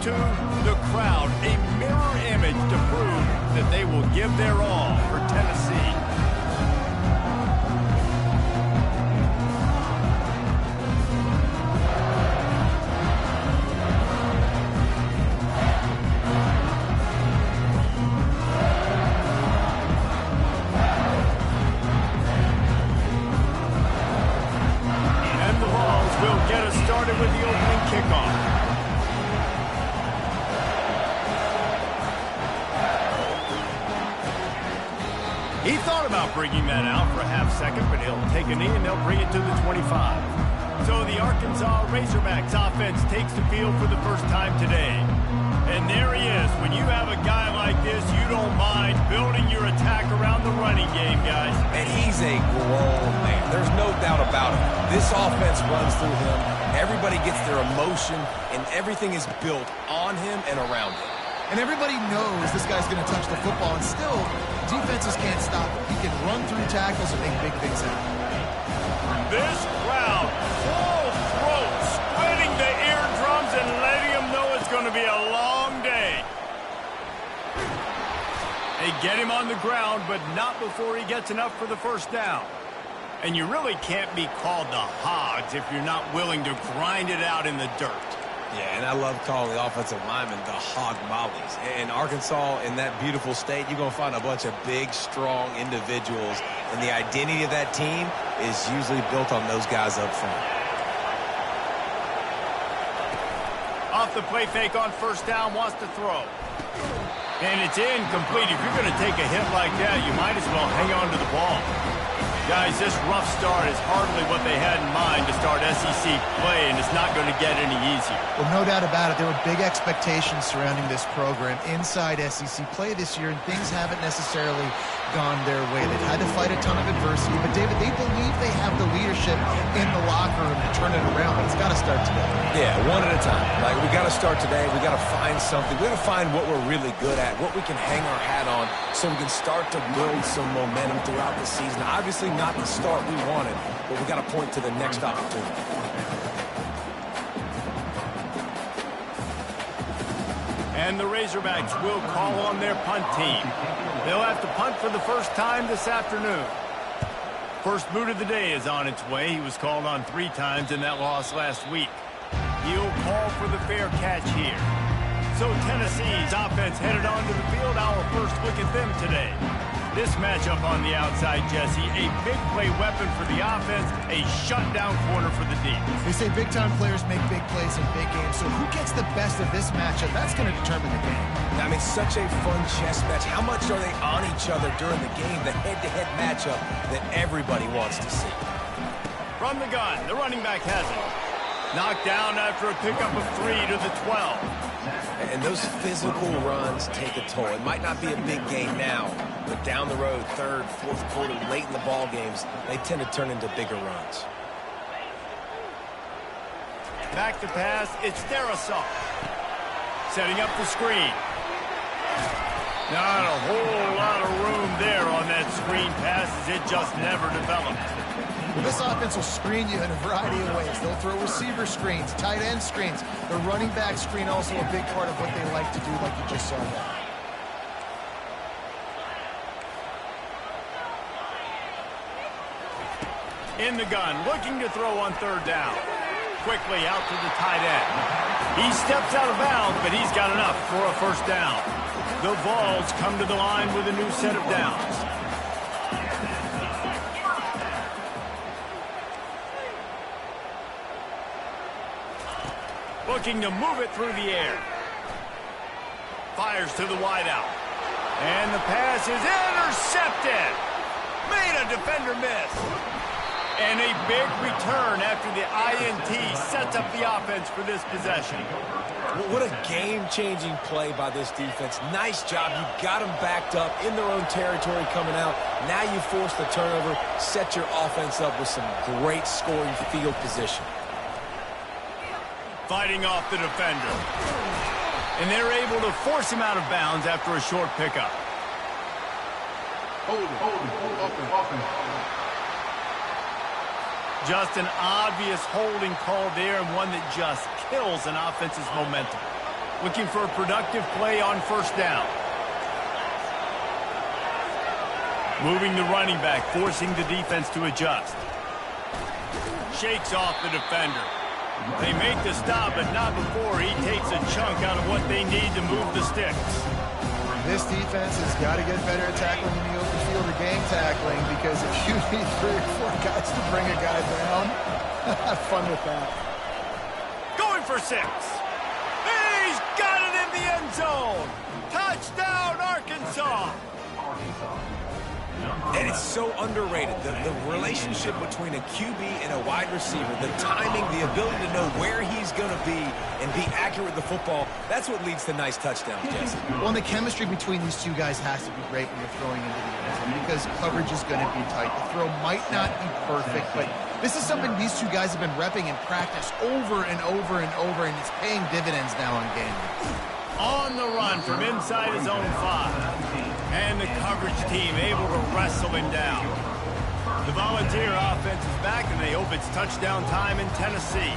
to the crowd, a mirror image to prove that they will give their all for Tennessee. Started with the opening kickoff. He thought about bringing that out for a half second, but he'll take a knee and they'll bring it to the 25. So the Arkansas Razorbacks offense takes the field for the first time today. And there he is. When you have a guy like this, you don't mind building your attack around the running game, guys. And he's a grown man. There's no doubt about it. This offense runs through him. Everybody gets their emotion, and everything is built on him and around him. And everybody knows this guy's going to touch the football, and still, defenses can't stop him. He can run through tackles and make big things happen. This crowd, full throat, splitting the eardrums and letting them know it's going to be a long day. They get him on the ground, but not before he gets enough for the first down. And you really can't be called the Hogs if you're not willing to grind it out in the dirt. Yeah, and I love calling the offensive linemen the hog mollies. In Arkansas, in that beautiful state, you're going to find a bunch of big, strong individuals. And the identity of that team is usually built on those guys up front. Off the play fake on first down, wants to throw. And it's incomplete. If you're going to take a hit like that, you might as well hang on to the ball. Guys, this rough start is hardly what they had in mind to start SEC play, and it's not going to get any easier. Well, no doubt about it. There were big expectations surrounding this program inside SEC play this year, and things haven't necessarily gone their way. They've had to fight a ton of adversity, but, David, they believe they have the leadership in the locker room to turn it around, but it's got to start today. Yeah, one at a time. Like, we got to start today. We got to find something. We got to find what we're really good at, what we can hang our hat on, so we can start to build some momentum throughout the season. Obviously, not the start we wanted, but we got to point to the next opportunity. And the Razorbacks will call on their punt team. They'll have to punt for the first time this afternoon. First boot of the day is on its way. He was called on 3 times in that loss last week. He'll call for the fair catch here. So Tennessee's offense headed onto the field. Our first look at them today. This matchup on the outside, Jesse, a big play weapon for the offense, a shutdown corner for the D. They say big-time players make big plays in big games, so who gets the best of this matchup? That's going to determine the game. I mean, such a fun chess match. How much are they on each other during the game, the head-to-head matchup that everybody wants to see? From the gun, the running back has it. Knocked down after a pickup of 3 to the 12. And those physical runs take a toll. It might not be a big game now, but down the road, third, fourth quarter, late in the ball games, they tend to turn into bigger runs. Back to pass, it's Darrisaw. Setting up the screen. Not a whole lot of room there on that screen pass as it just never developed. Well, this offense will screen you in a variety of ways. They'll throw receiver screens, tight end screens. The running back screen also a big part of what they like to do, like you just saw there. In the gun, looking to throw on third down. Quickly out to the tight end. He steps out of bounds, but he's got enough for a first down. The Vols come to the line with a new set of downs. Looking to move it through the air. Fires to the wideout. And the pass is intercepted. Made a defender miss. And a big return after the INT sets up the offense for this possession. What a game-changing play by this defense. Nice job. You got them backed up in their own territory coming out. Now you force the turnover, set your offense up with some great scoring field position. Fighting off the defender. And they're able to force him out of bounds after a short pickup. Hold it. Just an obvious holding call there, and one that just kills an offense's momentum. looking for a productive play on first down. Moving the running back, forcing the defense to adjust. Shakes off the defender. They make the stop, but not before he takes a chunk out of what they need to move the sticks. This defense has got to get better at tackling in the open field or game tackling, because if you need 3 or 4 guys to bring a guy down, have fun with that. Going for 6. He's got it in the end zone. Touchdown, Arkansas. And it's so underrated, the relationship between a QB and a wide receiver, the timing, the ability to know where he's going to be and be accurate with the football, that's what leads to nice touchdowns, Jesse. Well, and the chemistry between these two guys has to be great when you're throwing into the end zone, because coverage is going to be tight. The throw might not be perfect, but this is something these two guys have been repping in practice over and over and over, and it's paying dividends now on game day. On the run from inside his own 5. And the coverage team able to wrestle him down. The Volunteer offense is back, and they hope it's touchdown time in Tennessee.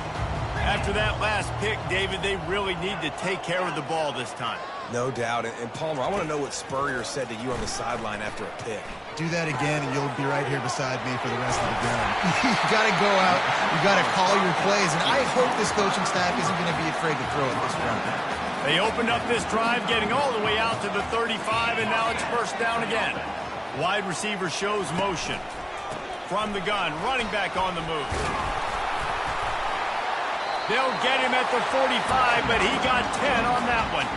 After that last pick, David, they really need to take care of the ball this time. No doubt. And Palmer, I want to know what Spurrier said to you on the sideline after a pick. Do that again, and you'll be right here beside me for the rest of the game. You got to go out. You got to call your plays, and I hope this coaching staff isn't going to be afraid to throw it this round. They opened up this drive, getting all the way out to the 35, and now it's first down again. Wide receiver shows motion. From the gun, running back on the move. They'll get him at the 45, but he got 10 on that one.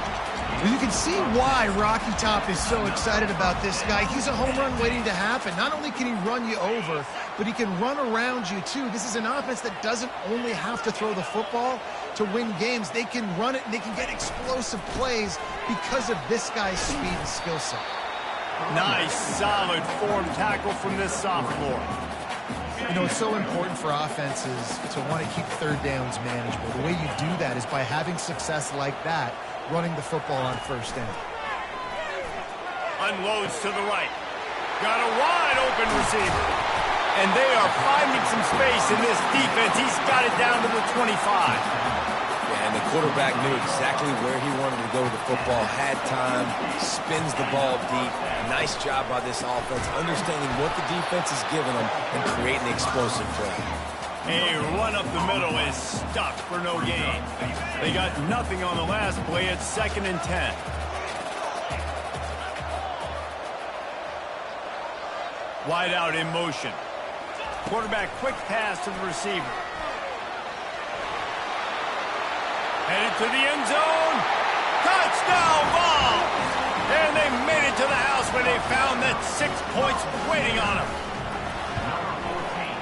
You can see why Rocky Top is so excited about this guy. He's a home run waiting to happen. Not only can he run you over, but he can run around you too. This is an offense that doesn't only have to throw the football to win games. They can run it, and they can get explosive plays because of this guy's speed and skill set. Nice, solid form tackle from this sophomore. You know, it's so important for offenses to want to keep third downs manageable. The way you do that is by having success like that, running the football on first down. Unloads to the right. Got a wide open receiver. And they are finding some space in this defense. He's got it down to the 25. Yeah, and the quarterback knew exactly where he wanted to go with the football, had time, spins the ball deep. Nice job by this offense, understanding what the defense is giving them and creating the explosive play. A run up the middle is stuck for no gain. They got nothing on the last play. It's 2nd and 10. Wide out in motion. Quarterback quick pass to the receiver. Headed to the end zone. Touchdown ball. And they made it to the house when they found that 6 points waiting on them.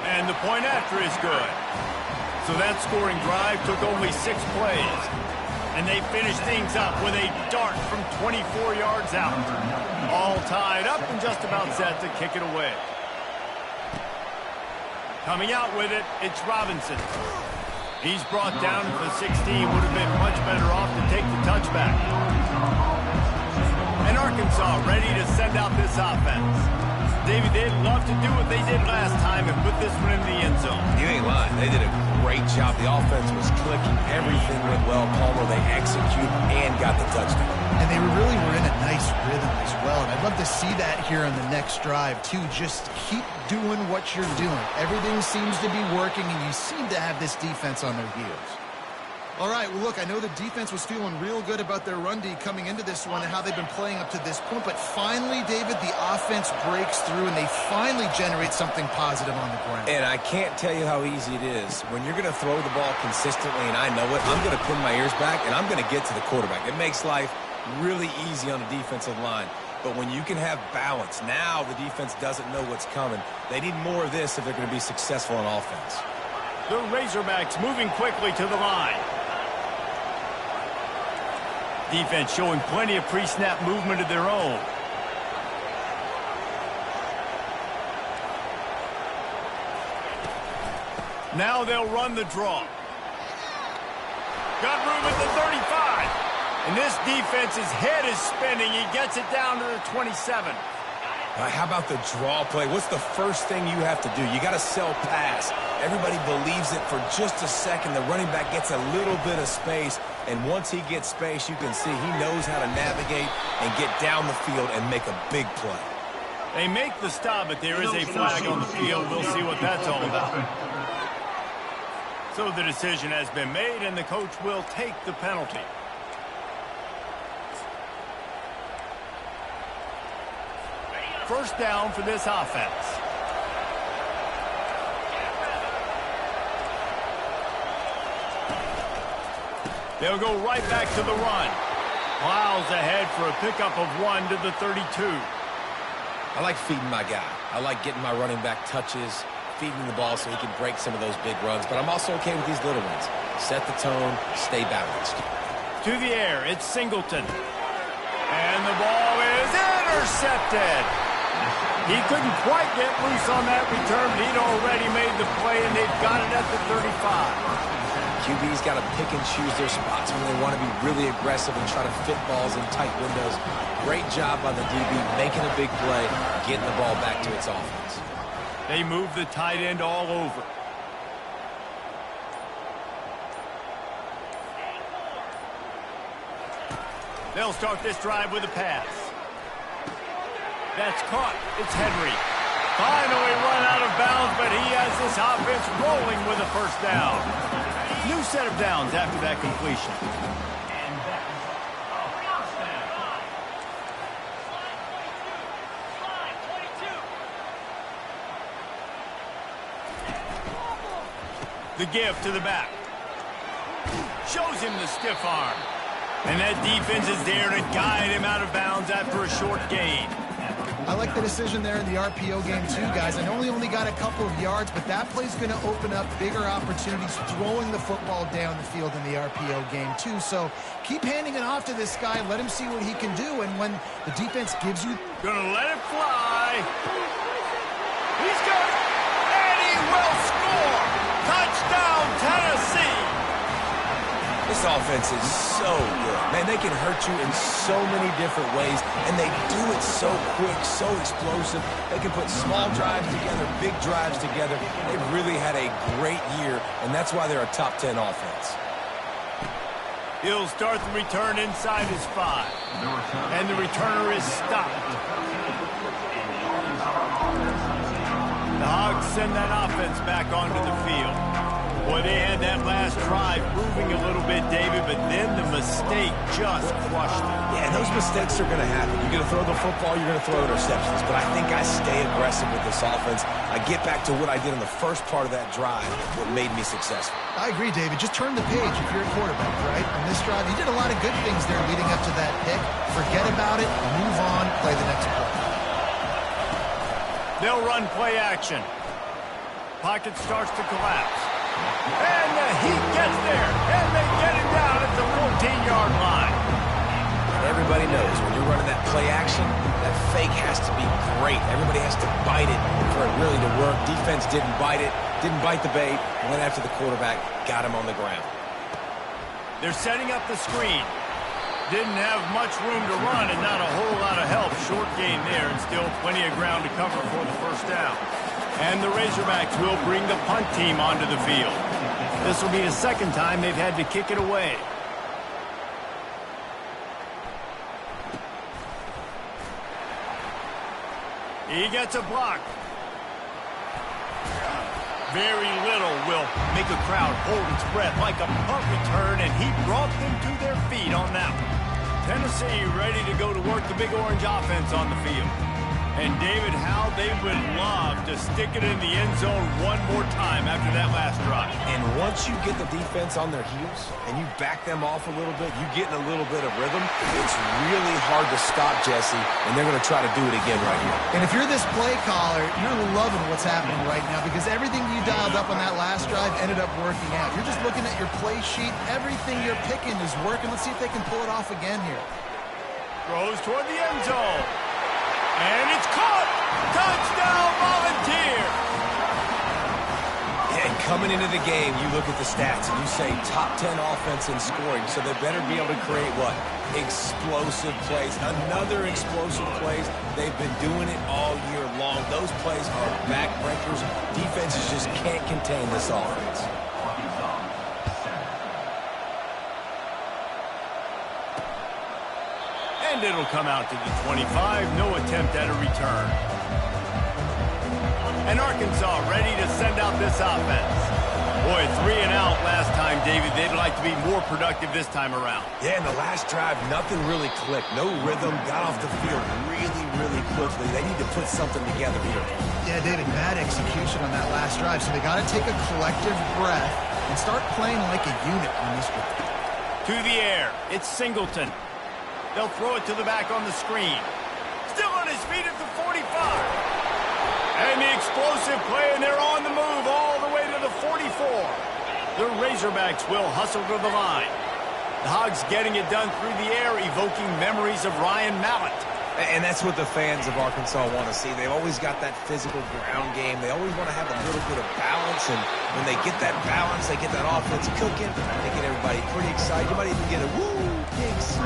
And the point after is good. So that scoring drive took only 6 plays. And they finished things up with a dart from 24 yards out. All tied up and just about set to kick it away. Coming out with it, it's Robinson. He's brought down to the 16. Would have been much better off to take the touchback. And Arkansas ready to send out this offense. David, they'd love to do what they did last time and put this one in the end zone. You ain't lying. They did a great job. The offense was clicking. Everything went well. Palmer, they executed and got the touchdown. And they really were in a nice rhythm as well. And I'd love to see that here on the next drive, too. Just keep doing what you're doing. Everything seems to be working, and you seem to have this defense on their heels. All right, well, look, I know the defense was feeling real good about their run D coming into this one and how they've been playing up to this point. But finally, David, the offense breaks through, and they finally generate something positive on the ground. And I can't tell you how easy it is. When you're going to throw the ball consistently, and I know it, I'm going to pin my ears back, and I'm going to get to the quarterback. It makes life really easy on the defensive line. But when you can have balance, now the defense doesn't know what's coming. They need more of this if they're going to be successful on offense. The Razorbacks moving quickly to the line. Defense showing plenty of pre-snap movement of their own. Now they'll run the draw. Got room at the 35. And this defense's head is spinning. He gets it down to the 27. How about the draw play? What's the first thing you have to do? You got to sell pass. Everybody believes it for just a second. The running back gets a little bit of space, and once he gets space, you can see he knows how to navigate and get down the field and make a big play. They make the stop, but there is a flag on the field. We'll see what that's all about. So the decision has been made, and the coach will take the penalty. First down for this offense. They'll go right back to the run. Plows ahead for a pickup of 1 to the 32. I like feeding my guy. I like getting my running back touches, feeding the ball so he can break some of those big runs, but I'm also okay with these little ones. Set the tone, stay balanced. To the air, it's Singleton. And the ball is intercepted. He couldn't quite get loose on that return, but he'd already made the play, and they've got it at the 35. QB's got to pick and choose their spots when they want to be really aggressive and try to fit balls in tight windows. Great job by the DB making a big play, getting the ball back to its offense. They move the tight end all over. They'll start this drive with a pass. That's caught. It's Henry. Finally run out of bounds, but he has this offense rolling with a first down. New set of downs after that completion. The give to the back. Shows him the stiff arm. And that defense is there to guide him out of bounds after a short gain. I like the decision there in the RPO game too, guys. I know he only got a couple of yards, but that play's going to open up bigger opportunities throwing the football down the field in the RPO game too. So keep handing it off to this guy. Let him see what he can do. And when the defense gives you... Gonna let it fly. He's got it. And he will score. Touchdown, Tennessee. This offense is so good. Man, they can hurt you in so many different ways, and they do it so quick, so explosive. They can put small drives together, big drives together. They've really had a great year, and that's why they're a top 10 offense. He'll start the return inside his 5. And the returner is stopped. The Hogs send that offense back onto the field. Boy, they had that last drive moving a little bit, David, but then the mistake just crushed them. Yeah, and those mistakes are going to happen. You're going to throw the football, you're going to throw interceptions, but I think I stay aggressive with this offense. I get back to what I did in the first part of that drive, what made me successful. I agree, David. Just turn the page if you're a quarterback, right? On this drive, you did a lot of good things there leading up to that pick. Forget about it, move on, play the next play. They'll run play action. Pocket starts to collapse. And the Heat gets there, and they get him down at the 14-yard line. Everybody knows when you're running that play action, that fake has to be great. Everybody has to bite it for it really to work. Defense didn't bite it, didn't bite the bait, went after the quarterback, got him on the ground. They're setting up the screen. Didn't have much room to run and not a whole lot of help. Short gain there and still plenty of ground to cover for the first down. And the Razorbacks will bring the punt team onto the field. This will be the second time they've had to kick it away. He gets a block. Very little will make a crowd hold its breath like a punt return, and he brought them to their feet on that one. Tennessee ready to go to work the Big Orange offense on the field. And David, how they would love to stick it in the end zone one more time after that last drive. And once you get the defense on their heels and you back them off a little bit, you get in a little bit of rhythm, it's really hard to stop, Jesse, and they're going to try to do it again right here. And if you're this play caller, you're loving what's happening right now because everything you dialed up on that last drive ended up working out. You're just looking at your play sheet. Everything you're picking is working. Let's see if they can pull it off again here. Throws toward the end zone. And it's caught! Touchdown, Volunteer! Yeah, and coming into the game, you look at the stats and you say top 10 offense in scoring, so they better be able to create what? Explosive plays. Another explosive plays. They've been doing it all year long. Those plays are backbreakers. Defenses just can't contain this offense. And it'll come out to the 25. No attempt at a return. And Arkansas ready to send out this offense. Boy, 3 and out last time, David. They'd like to be more productive this time around. Yeah, in the last drive, nothing really clicked. No rhythm. Got off the field really quickly. They need to put something together here. Yeah, David, bad execution on that last drive. So they got to take a collective breath and start playing like a unit on this one. To the air. It's Singleton. They'll throw it to the back on the screen. Still on his feet at the 45. And the explosive play, and they're on the move all the way to the 44. The Razorbacks will hustle to the line. The Hogs getting it done through the air, evoking memories of Ryan Mallett. And that's what the fans of Arkansas want to see. They've always got that physical ground game. They always want to have a little bit of balance, and when they get that balance, they get that offense cooking, they get everybody pretty excited. You might even get a woo, pigs.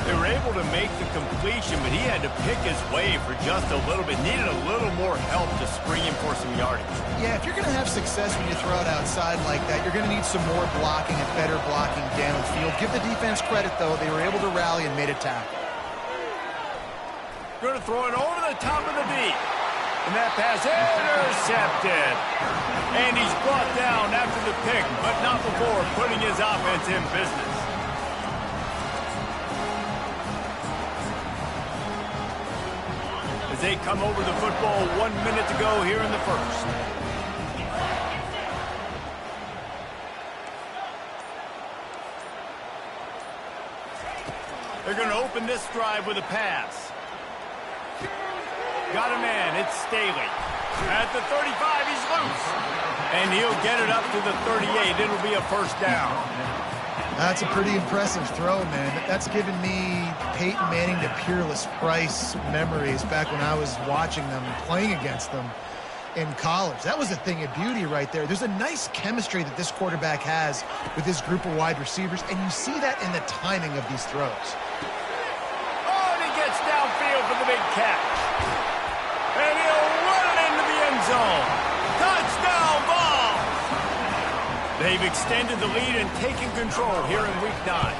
They were able to make the completion, but he had to pick his way for just a little bit. Needed a little more help to spring him for some yardage. Yeah, if you're going to have success when you throw it outside like that, you're going to need some more blocking and better blocking downfield. Give the defense credit, though. They were able to rally and made a tackle. Going to throw it over the top of the deep. And that pass intercepted. And he's brought down after the pick, but not before putting his offense in business. As they come over the football, 1 minute to go here in the first. They're going to open this drive with a pass. Got a man, it's Staley. At the 35, he's loose. And he'll get it up to the 38. It'll be a first down. That's a pretty impressive throw, man. That's given me Peyton Manning to Peerless Price memories back when I was watching them and playing against them in college. That was a thing of beauty right there. There's a nice chemistry that this quarterback has with his group of wide receivers, and you see that in the timing of these throws. Oh, and he gets downfield for the big catch. And he'll run it into the end zone. Touchdown ball! They've extended the lead and taken control here in Week 9.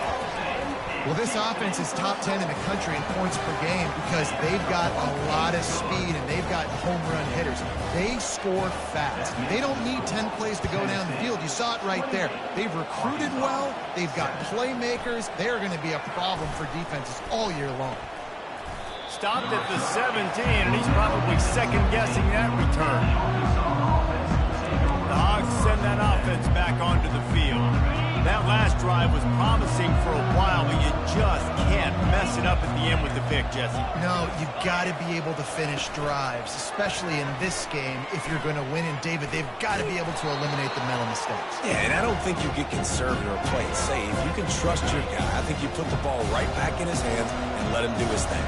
Well, this offense is top 10 in the country in points per game because they've got a lot of speed and they've got home run hitters. They score fast. They don't need 10 plays to go down the field. You saw it right there. They've recruited well. They've got playmakers. They're going to be a problem for defenses all year long. Stopped at the 17, and he's probably second-guessing that return. The Hogs send that offense back onto the field. That last drive was promising for a while, but you just can't mess it up at the end with the pick, Jesse. No, you've got to be able to finish drives, especially in this game. If you're going to win, and David, they've got to be able to eliminate the mental mistakes. Yeah, and I don't think you get conservative or play it safe. You can trust your guy. I think you put the ball right back in his hands and let him do his thing.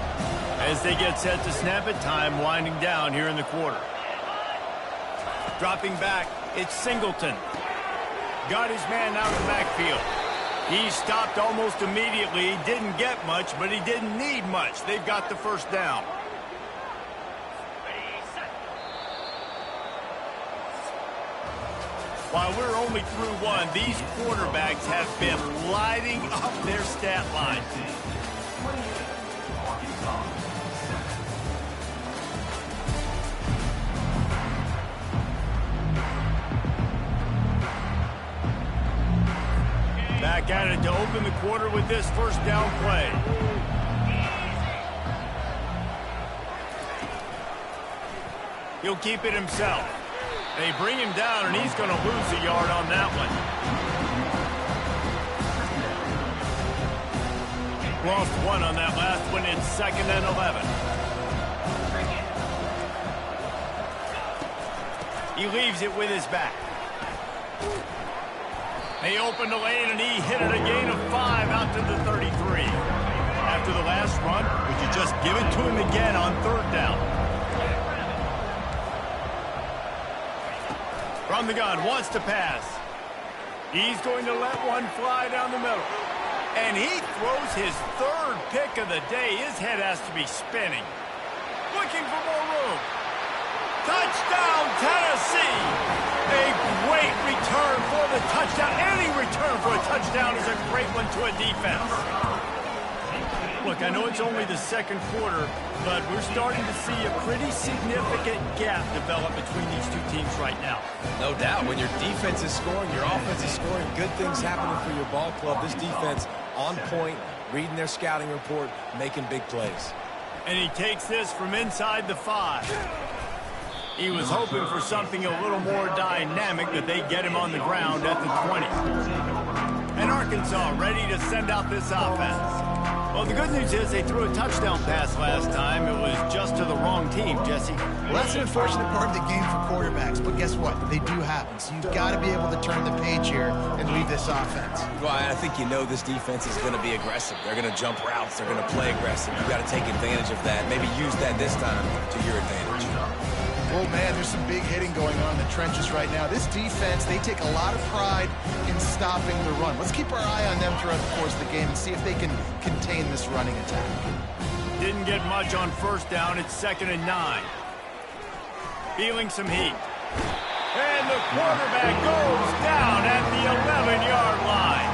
As they get set to snap it, time winding down here in the quarter. Dropping back, it's Singleton. Got his man out of the backfield. He stopped almost immediately. He didn't get much, but he didn't need much. They've got the first down. While we're only through one, these quarterbacks have been lighting up their stat lines. Back at it to open the quarter with this first down play. He'll keep it himself. They bring him down, and he's going to lose a yard on that one. Lost one on that last one. It's 2nd and 11. He leaves it with his back. They opened the lane, and he hit it a gain of 5 out to the 33. After the last run, would you just give it to him again on 3rd down? From the gun, wants to pass. He's going to let one fly down the middle. And he throws his third pick of the day. His head has to be spinning. Looking for more room. Touchdown, Tennessee! A great return for the touchdown. Any return for a touchdown is a great one to a defense. Look, I know it's only the second quarter, but we're starting to see a pretty significant gap develop between these two teams right now. No doubt. When your defense is scoring, your offense is scoring, good things happening for your ball club. This defense on point, reading their scouting report, making big plays. And he takes this from inside the 5. He was hoping for something a little more dynamic, but they get him on the ground at the 20. And Arkansas ready to send out this offense. Well, the good news is they threw a touchdown pass last time. It was just to the wrong team, Jesse. Well, that's an unfortunate part of the game for quarterbacks, but guess what? They do happen. So you've got to be able to turn the page here and lead this offense. Well, I think you know this defense is going to be aggressive. They're going to jump routes. They're going to play aggressive. You've got to take advantage of that. Maybe use that this time to your advantage. Oh, man, there's some big hitting going on in the trenches right now. This defense, they take a lot of pride in stopping the run. Let's keep our eye on them throughout the course of the game and see if they can contain this running attack. Didn't get much on first down. It's 2nd and 9. Feeling some heat. And the quarterback goes down at the 11-yard line.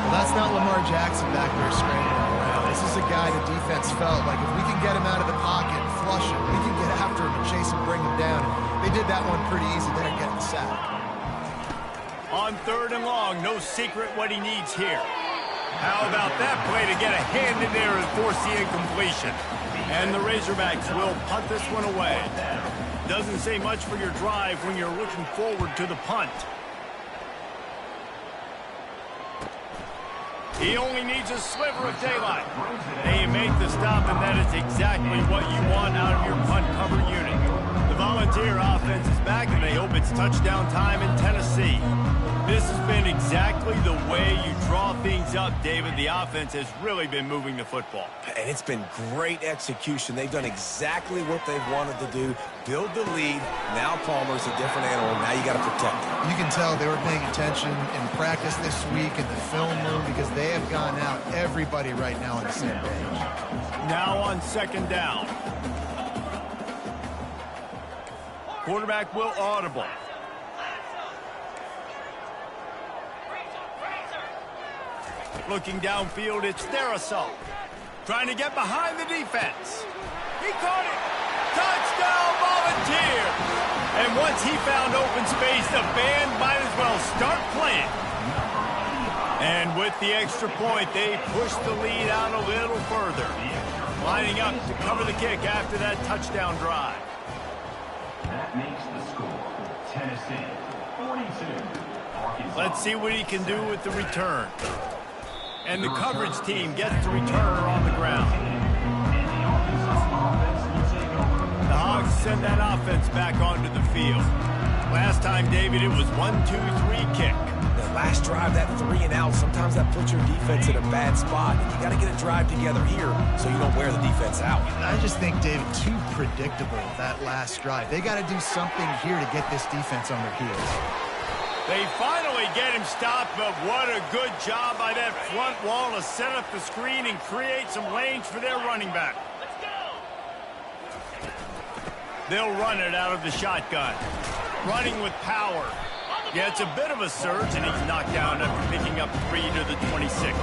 Well, that's not Lamar Jackson back there scrambling around. This is a guy the defense felt like if we can get him out of the pocket, flush him, we can get after him and chase him, bring him down. They did that one pretty easy there, getting the sack. On 3rd and long, no secret what he needs here. How about that play to get a hand in there and force the incompletion? And the Razorbacks will punt this one away. Doesn't say much for your drive when you're looking forward to the punt. He only needs a sliver of daylight. They make the stop, and that is exactly what you want out of your punt cover unit. The Volunteer offense is back, and they hope it's touchdown time in Tennessee. This has been exactly the way you draw things up, David. The offense has really been moving the football. And it's been great execution. They've done exactly what they've wanted to do. Build the lead. Now Palmer's a different animal. Now you got to protect him. You can tell they were paying attention in practice this week in the film room because they have gone out, everybody right now on the same page. Now on 2nd down. Quarterback will audible. Looking downfield, it's Darisaw. Trying to get behind the defense. He caught it. Touchdown, Volunteer. And once he found open space, the band might as well start playing. And with the extra point, they push the lead out a little further. Lining up to cover the kick after that touchdown drive. That makes the score Tennessee 42. Let's see what he can do with the return. And the coverage team gets the returner on the ground. The Hogs send that offense back onto the field. Last time, David, it was 1-2-3 kick. The last drive, that 3 and out, sometimes that puts your defense in a bad spot. You got to get a drive together here so you don't wear the defense out. I just think, David, too predictable, that last drive. They got to do something here to get this defense on their heels. They finally get him stopped, but what a good job by that front wall to set up the screen and create some lanes for their running back. They'll run it out of the shotgun. Running with power. Yeah, it's a bit of a surge, and he's knocked down after picking up 3 to the 26.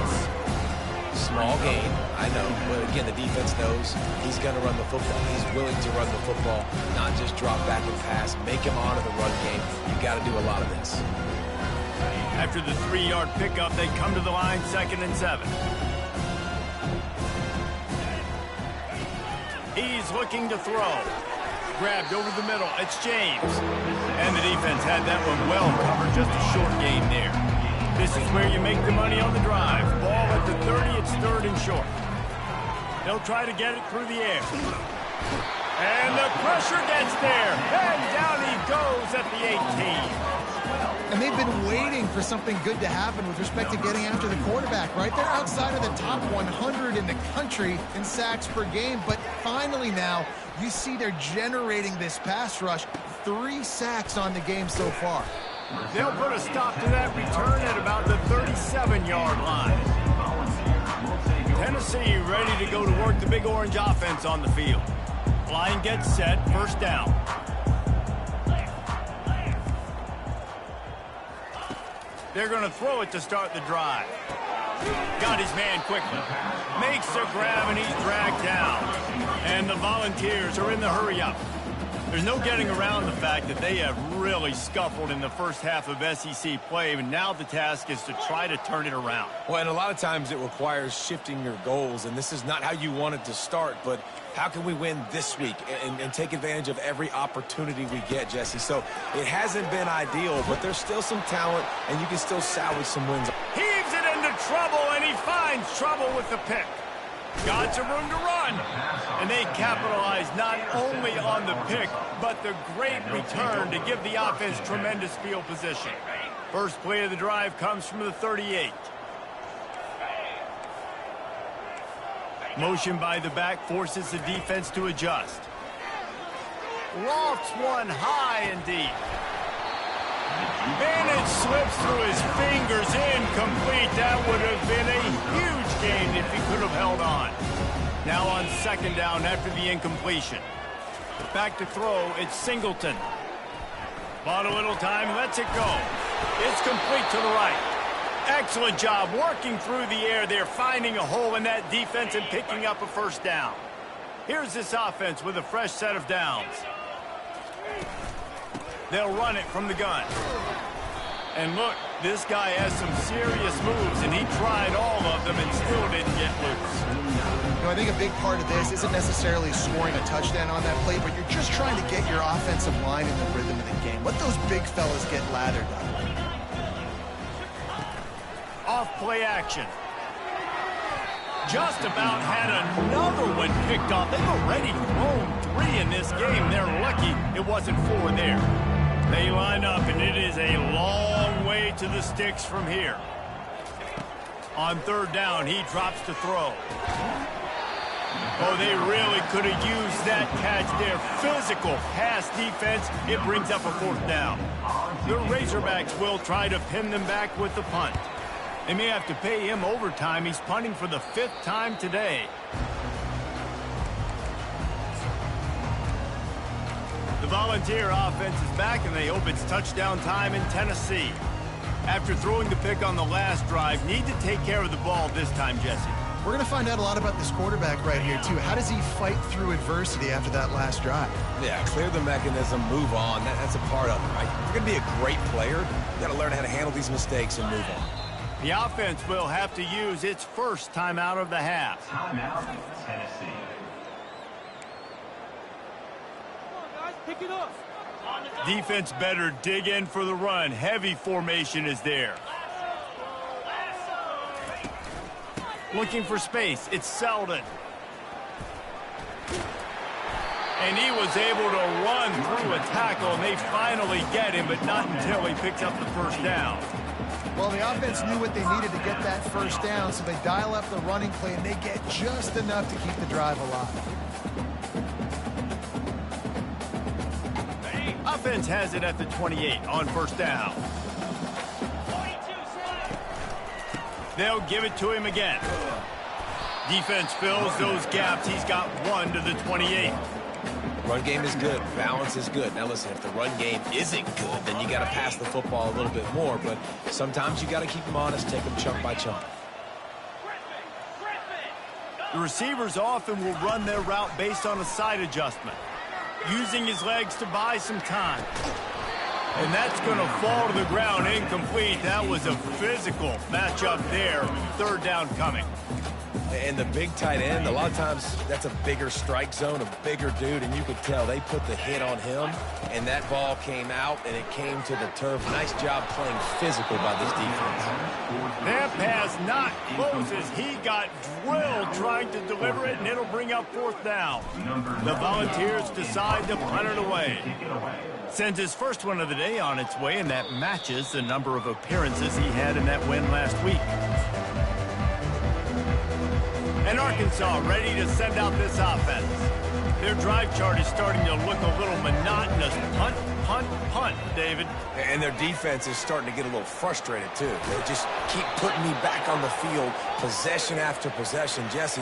Small gain, I know, but again, the defense knows he's going to run the football. He's willing to run the football, not just drop back and pass. Make him honor the run game. You got to do a lot of this. After the 3-yard pickup, they come to the line, 2nd and 7. He's looking to throw. Grabbed over the middle. It's James. And the defense had that one well covered. Just a short gain there. This is where you make the money on the drive. Ball at the 30. It's 3rd and short. They'll try to get it through the air. And the pressure gets there. And down he goes at the 18. And they've been waiting for something good to happen with respect to getting after the quarterback, right? They're outside of the top 100 in the country in sacks per game, but finally now you see they're generating this pass rush. 3 sacks on the game so far. They'll put a stop to that return at about the 37-yard line. Tennessee ready to go to work the Big Orange offense on the field. Line gets set, first down. They're going to throw it to start the drive. Got his man quickly. Makes the grab, and he's dragged down. And the Volunteers are in the hurry-up. There's no getting around the fact that they have really scuffled in the first half of SEC play, and now the task is to try to turn it around. Well, and a lot of times it requires shifting your goals, and this is not how you want it to start, but how can we win this week and take advantage of every opportunity we get, Jesse? So it hasn't been ideal, but there's still some talent, and you can still salvage some wins. Heaves it into trouble, and he finds trouble with the pick. Got some room to run. And they capitalize not only on the pick, but the great return to give the offense tremendous field position. First play of the drive comes from the 38. Motion by the back forces the defense to adjust. Lofts one high and deep. Bennett slips through his fingers, incomplete. That would have been a huge gain if he could have held on. Now on second down after the incompletion. Back to throw, it's Singleton. Bought a little time, lets it go. It's complete to the right. Excellent job working through the air there, finding a hole in that defense and picking up a first down. Here's this offense with a fresh set of downs. They'll run it from the gun. And look, this guy has some serious moves, and he tried all of them and still didn't get loose. You know, I think a big part of this isn't necessarily scoring a touchdown on that play, but you're just trying to get your offensive line in the rhythm of the game. Let those big fellas get lathered up. Off play action. Just about had another one picked off. They've already thrown 3 in this game. They're lucky it wasn't 4 there. They line up, and it is a long way to the sticks from here. On third down, he drops to throw. Oh, they really could have used that catch there. Physical pass defense. It brings up a fourth down. The Razorbacks will try to pin them back with the punt. They may have to pay him overtime. He's punting for the 5th time today. The Volunteer offense is back, and they hope it's touchdown time in Tennessee. After throwing the pick on the last drive, need to take care of the ball this time, Jesse. We're going to find out a lot about this quarterback right here, too. How does he fight through adversity after that last drive? Yeah, clear the mechanism, move on. That's a part of it, right? If you're going to be a great player, you got to learn how to handle these mistakes and move on. The offense will have to use its first timeout of the half. Timeout, Tennessee. Pick it up. Defense better dig in for the run. Heavy formation is there. Looking for space. It's Selden. And he was able to run through a tackle, and they finally get him, but not until he picks up the first down. Well, the offense knew what they needed to get that first down, so they dial up the running play, and they get just enough to keep the drive alive. Offense has it at the 28 on first down. They'll give it to him again. Defense fills those gaps. He's got 1 to the 28. Run game is good. Balance is good. Now, listen, if the run game isn't good, then you got to pass the football a little bit more. But sometimes you got to keep them honest, take them chunk by chunk. The receivers often will run their route based on a side adjustment, using his legs to buy some time. And that's going to fall to the ground incomplete. That was a physical matchup there. Third down coming. And the big tight end, a lot of times that's a bigger strike zone, a bigger dude, and you could tell they put the hit on him, and that ball came out, and it came to the turf. Nice job playing physical by this defense. That pass not close as he got drilled trying to deliver it, and it'll bring up fourth down. The Volunteers decide to punt it away. Sends his first one of the day on its way, and that matches the number of appearances he had in that win last week. And Arkansas ready to send out this offense. Their drive chart is starting to look a little monotonous. Punt, punt, punt, David. And their defense is starting to get a little frustrated, too. They just keep putting me back on the field, possession after possession. Jesse,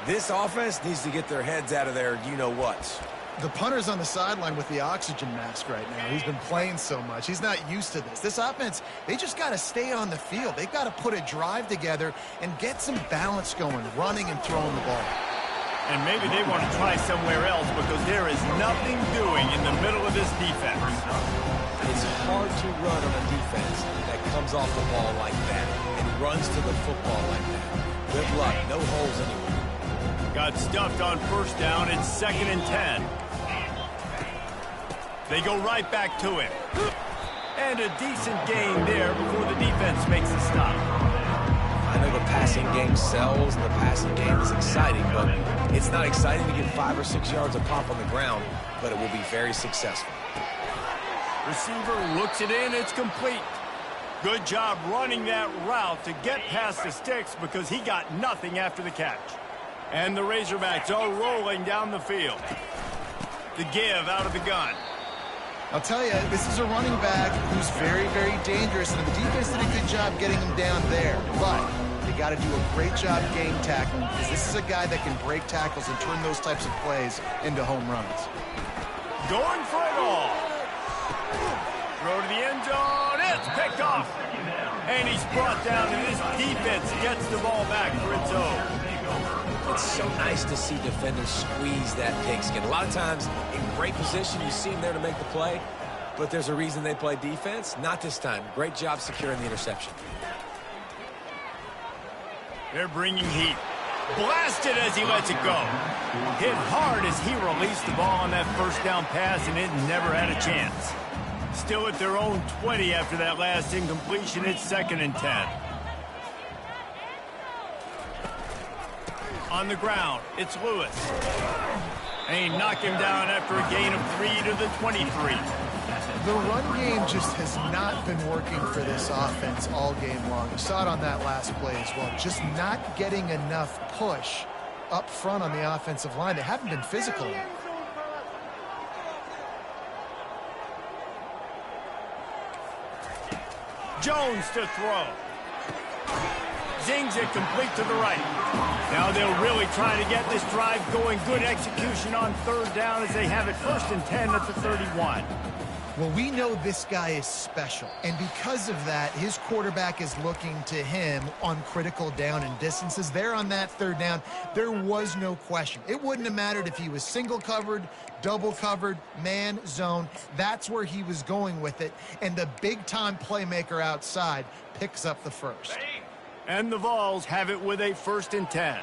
this offense needs to get their heads out of their you-know-whats. The punter's on the sideline with the oxygen mask right now. He's been playing so much. He's not used to this. This offense, they just got to stay on the field. They've got to put a drive together and get some balance going, running and throwing the ball. And maybe they want to try somewhere else because there is nothing doing in the middle of this defense. It's hard to run on a defense that comes off the ball like that and runs to the football like that. Good luck. No holes anywhere. Got stuffed on first down. It's 2nd and 10. They go right back to him. And a decent gain there before the defense makes a stop. I know the passing game sells and the passing game is exciting, but it's not exciting to get 5 or 6 yards of pop on the ground, but it will be very successful. Receiver looks it in. It's complete. Good job running that route to get past the sticks because he got nothing after the catch. And the Razorbacks are rolling down the field. The give out of the gun. I'll tell you, this is a running back who's very, very dangerous, and the defense did a good job getting him down there. But they got to do a great job game tackling because this is a guy that can break tackles and turn those types of plays into home runs. Going for it all. Throw to the end zone. It's picked off. And he's brought down, and this defense gets the ball back for its own. It's so nice to see defenders squeeze that pigskin. A lot of times, in great position, you see them there to make the play, but there's a reason they play defense. Not this time. Great job securing the interception. They're bringing heat. Blasted as he lets it go. Hit hard as he released the ball on that first down pass, and it never had a chance. Still at their own 20 after that last incompletion. It's 2nd and 10. On the ground, it's Lewis. And he knocked him down after a gain of 3 to the 23. The run game just has not been working for this offense all game long. You saw it on that last play as well. Just not getting enough push up front on the offensive line. They haven't been physical. Jones to throw. Zings it complete to the right. Now they'll really try to get this drive going. Good execution on 3rd down as they have it 1st and 10 at the 31. Well, we know this guy is special, and because of that, his quarterback is looking to him on critical down and distances. There on that 3rd down, there was no question. It wouldn't have mattered if he was single covered, double covered, man, zone. That's where he was going with it, and the big-time playmaker outside picks up the first. And the Vols have it with a 1st and 10.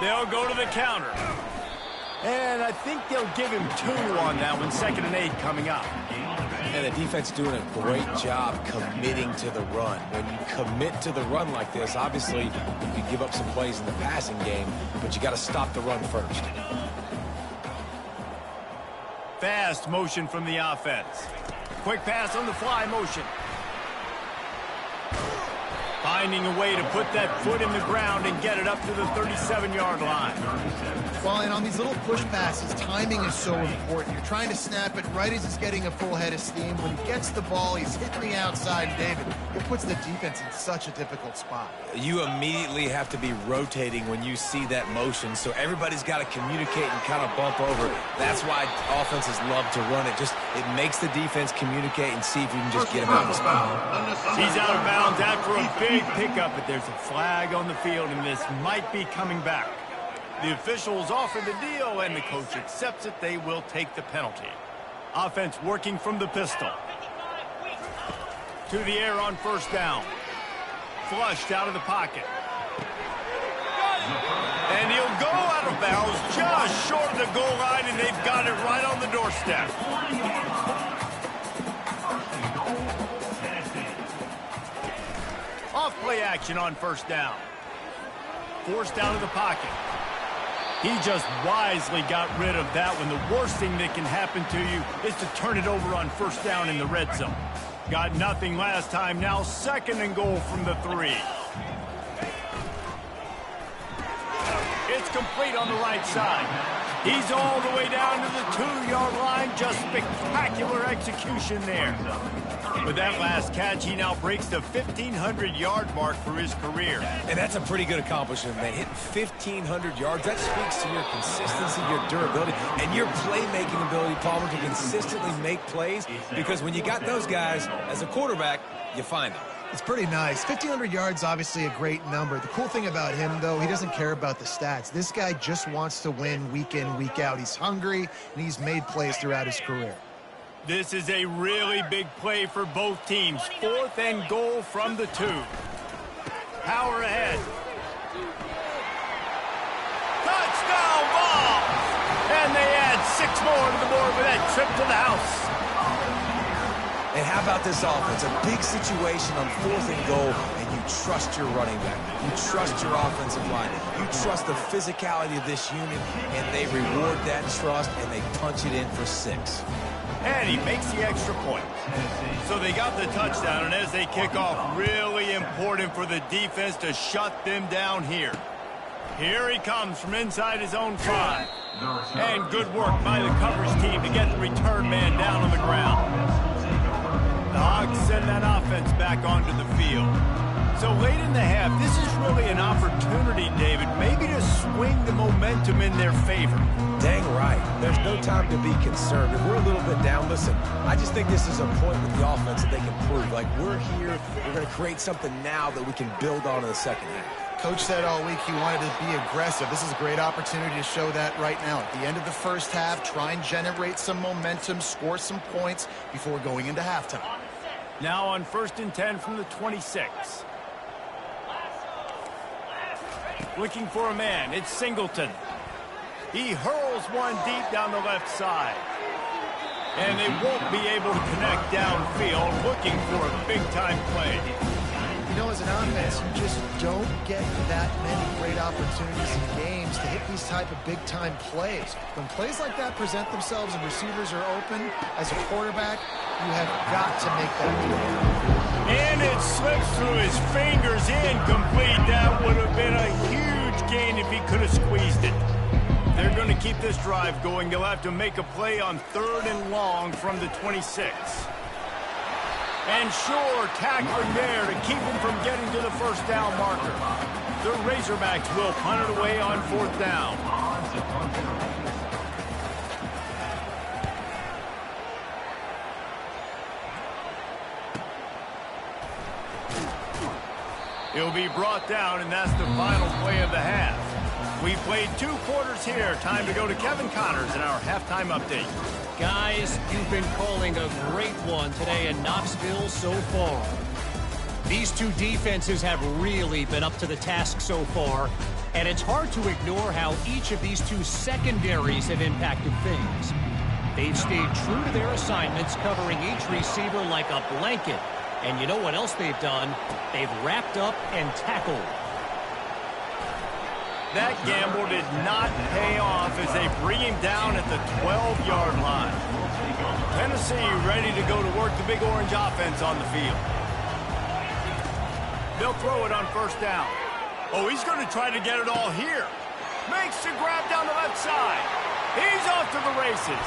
They'll go to the counter. And I think they'll give him 2 on that one. 2nd and 8 coming up. And the defense doing a great job committing to the run. When you commit to the run like this, obviously you can give up some plays in the passing game, but you got to stop the run first. Fast motion from the offense. Quick pass on the fly motion. Finding a way to put that foot in the ground and get it up to the 37-yard line. Well, and on these little push passes, timing is so important. You're trying to snap it right as he's getting a full head of steam. When he gets the ball, he's hitting the outside, David. It puts the defense in such a difficult spot. You immediately have to be rotating when you see that motion, so everybody's got to communicate and kind of bump over. That's why offenses love to run it. It makes the defense communicate and see if you can just get him out of the spot. He's out of bounds after a big pickup, but there's a flag on the field, and this might be coming back. The officials offer the deal, and the coach accepts it. They will take the penalty. Offense working from the pistol. To the air on 1st down. Flushed out of the pocket. And he'll go out of bounds just short of the goal line, and they've got it right on the doorstep. Off play action on 1st down. Forced out of the pocket. He just wisely got rid of that one. The worst thing that can happen to you is to turn it over on 1st down in the red zone. Got nothing last time. Now 2nd and goal from the 3. It's complete on the right side. He's all the way down to the 2-yard line. Just spectacular execution there. With that last catch, he now breaks the 1,500-yard mark for his career. And that's a pretty good accomplishment, man. Hitting 1,500 yards, that speaks to your consistency, your durability, and your playmaking ability, Palmer, to consistently make plays. Because when you got those guys as a quarterback, you find them. It's pretty nice. 1,500 yards, obviously a great number. The cool thing about him, though, he doesn't care about the stats. This guy just wants to win week in, week out. He's hungry, and he's made plays throughout his career. This is a really big play for both teams. 4th and goal from the 2. Power ahead. Touchdown ball! And they add 6 more to the board with that trip to the house. And how about this offense? A big situation on 4th and goal, and you trust your running back. You trust your offensive line. You trust the physicality of this unit, and they reward that trust, and they punch it in for 6. And he makes the extra point. So they got the touchdown, and as they kick off, really important for the defense to shut them down here. Here he comes from inside his own 5. And good work by the coverage team to get the return man down on the ground. The Hogs send that offense back onto the field. So late in the half, this is really an opportunity, David, maybe to swing the momentum in their favor. Dang right. There's no time to be concerned. If we're a little bit down, listen, I just think this is a point with the offense that they can prove. Like, we're here, we're going to create something now that we can build on in the second half. Coach said all week he wanted to be aggressive. This is a great opportunity to show that right now. At the end of the first half, try and generate some momentum, score some points before going into halftime. Now on 1st and 10 from the 26. Looking for a man, it's Singleton. He hurls one deep down the left side. And they won't be able to connect downfield, looking for a big-time play. You know, as an offense, you just don't get that many great opportunities in games to hit these type of big-time plays. When plays like that present themselves and receivers are open, as a quarterback, you have got to make that play. And it slips through his fingers, incomplete. That would have been a huge gain if he could have squeezed it. They're going to keep this drive going. They'll have to make a play on 3rd and long from the 26. And sure, tackling there to keep him from getting to the first down marker. The Razorbacks will punt it away on 4th down. He'll be brought down, and that's the final play of the half. We played 2 quarters here. Time to go to Kevin Connors in our halftime update. Guys, you've been calling a great one today in Knoxville so far. These 2 defenses have really been up to the task so far, and it's hard to ignore how each of these 2 secondaries have impacted things. They've stayed true to their assignments, covering each receiver like a blanket. And you know what else they've done? They've wrapped up and tackled. That gamble did not pay off as they bring him down at the 12-yard line. Tennessee ready to go to work the Big Orange offense on the field. They'll throw it on 1st down. Oh, he's going to try to get it all here. Makes the grab down the left side. He's off to the races.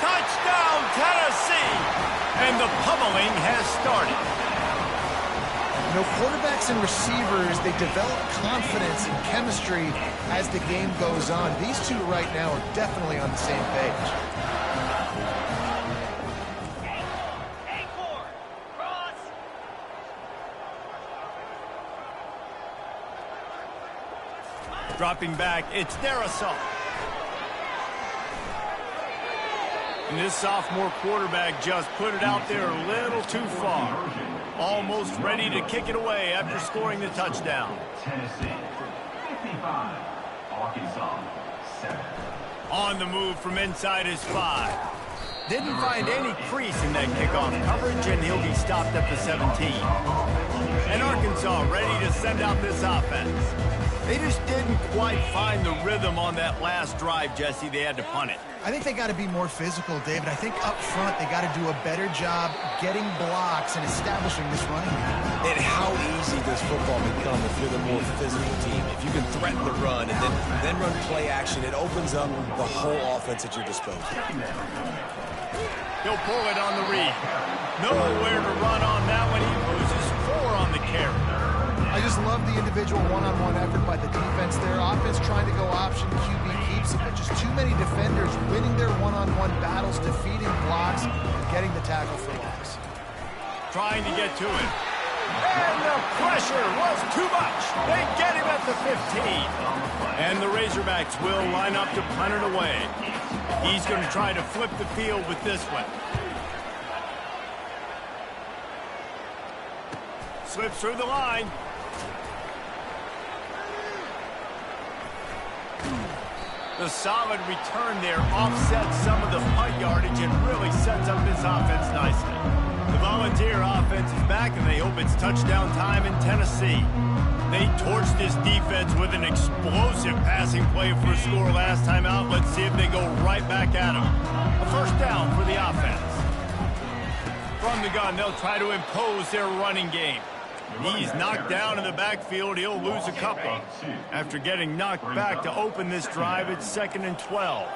Touchdown, Tennessee! And the pummeling has started. You know, quarterbacks and receivers, they develop confidence and chemistry as the game goes on. These 2 right now are definitely on the same page. Dropping back, it's Darrisaw. And this sophomore quarterback just put it out there a little too far. Almost ready to kick it away after scoring the touchdown. Tennessee, 55. Arkansas, 7. On the move from inside his 5. Didn't find any crease in that kickoff coverage, and he'll be stopped at the 17. And Arkansas ready to send out this offense. They just didn't quite find the rhythm on that last drive, Jesse. They had to punt it. I think they got to be more physical, David. I think up front they got to do a better job getting blocks and establishing this running game. And how easy does football become if you're the more physical team? If you can threaten the run and then run play action, it opens up the whole offense at your disposal. He'll pull it on the read. Nowhere to run on that one. He loses 4 on the carry. I just love the individual one-on-one effort by the defense there. Offense trying to go option, QB keeps it, but just too many defenders winning their one-on-one battles, defeating blocks, and getting the tackle for loss. Trying to get to it. And the pressure was too much. They get him at the 15. And the Razorbacks will line up to punt it away. He's going to try to flip the field with this one. Slips through the line. The solid return there offsets some of the punt yardage and really sets up this offense nicely. The Volunteer offense is back, and they hope it's touchdown time in Tennessee. They torched this defense with an explosive passing play for a score last time out. Let's see if they go right back at them. A first down for the offense. From the gun, they'll try to impose their running game. He's knocked down in the backfield. He'll lose a couple. After getting knocked back to open this drive, it's 2nd and 12.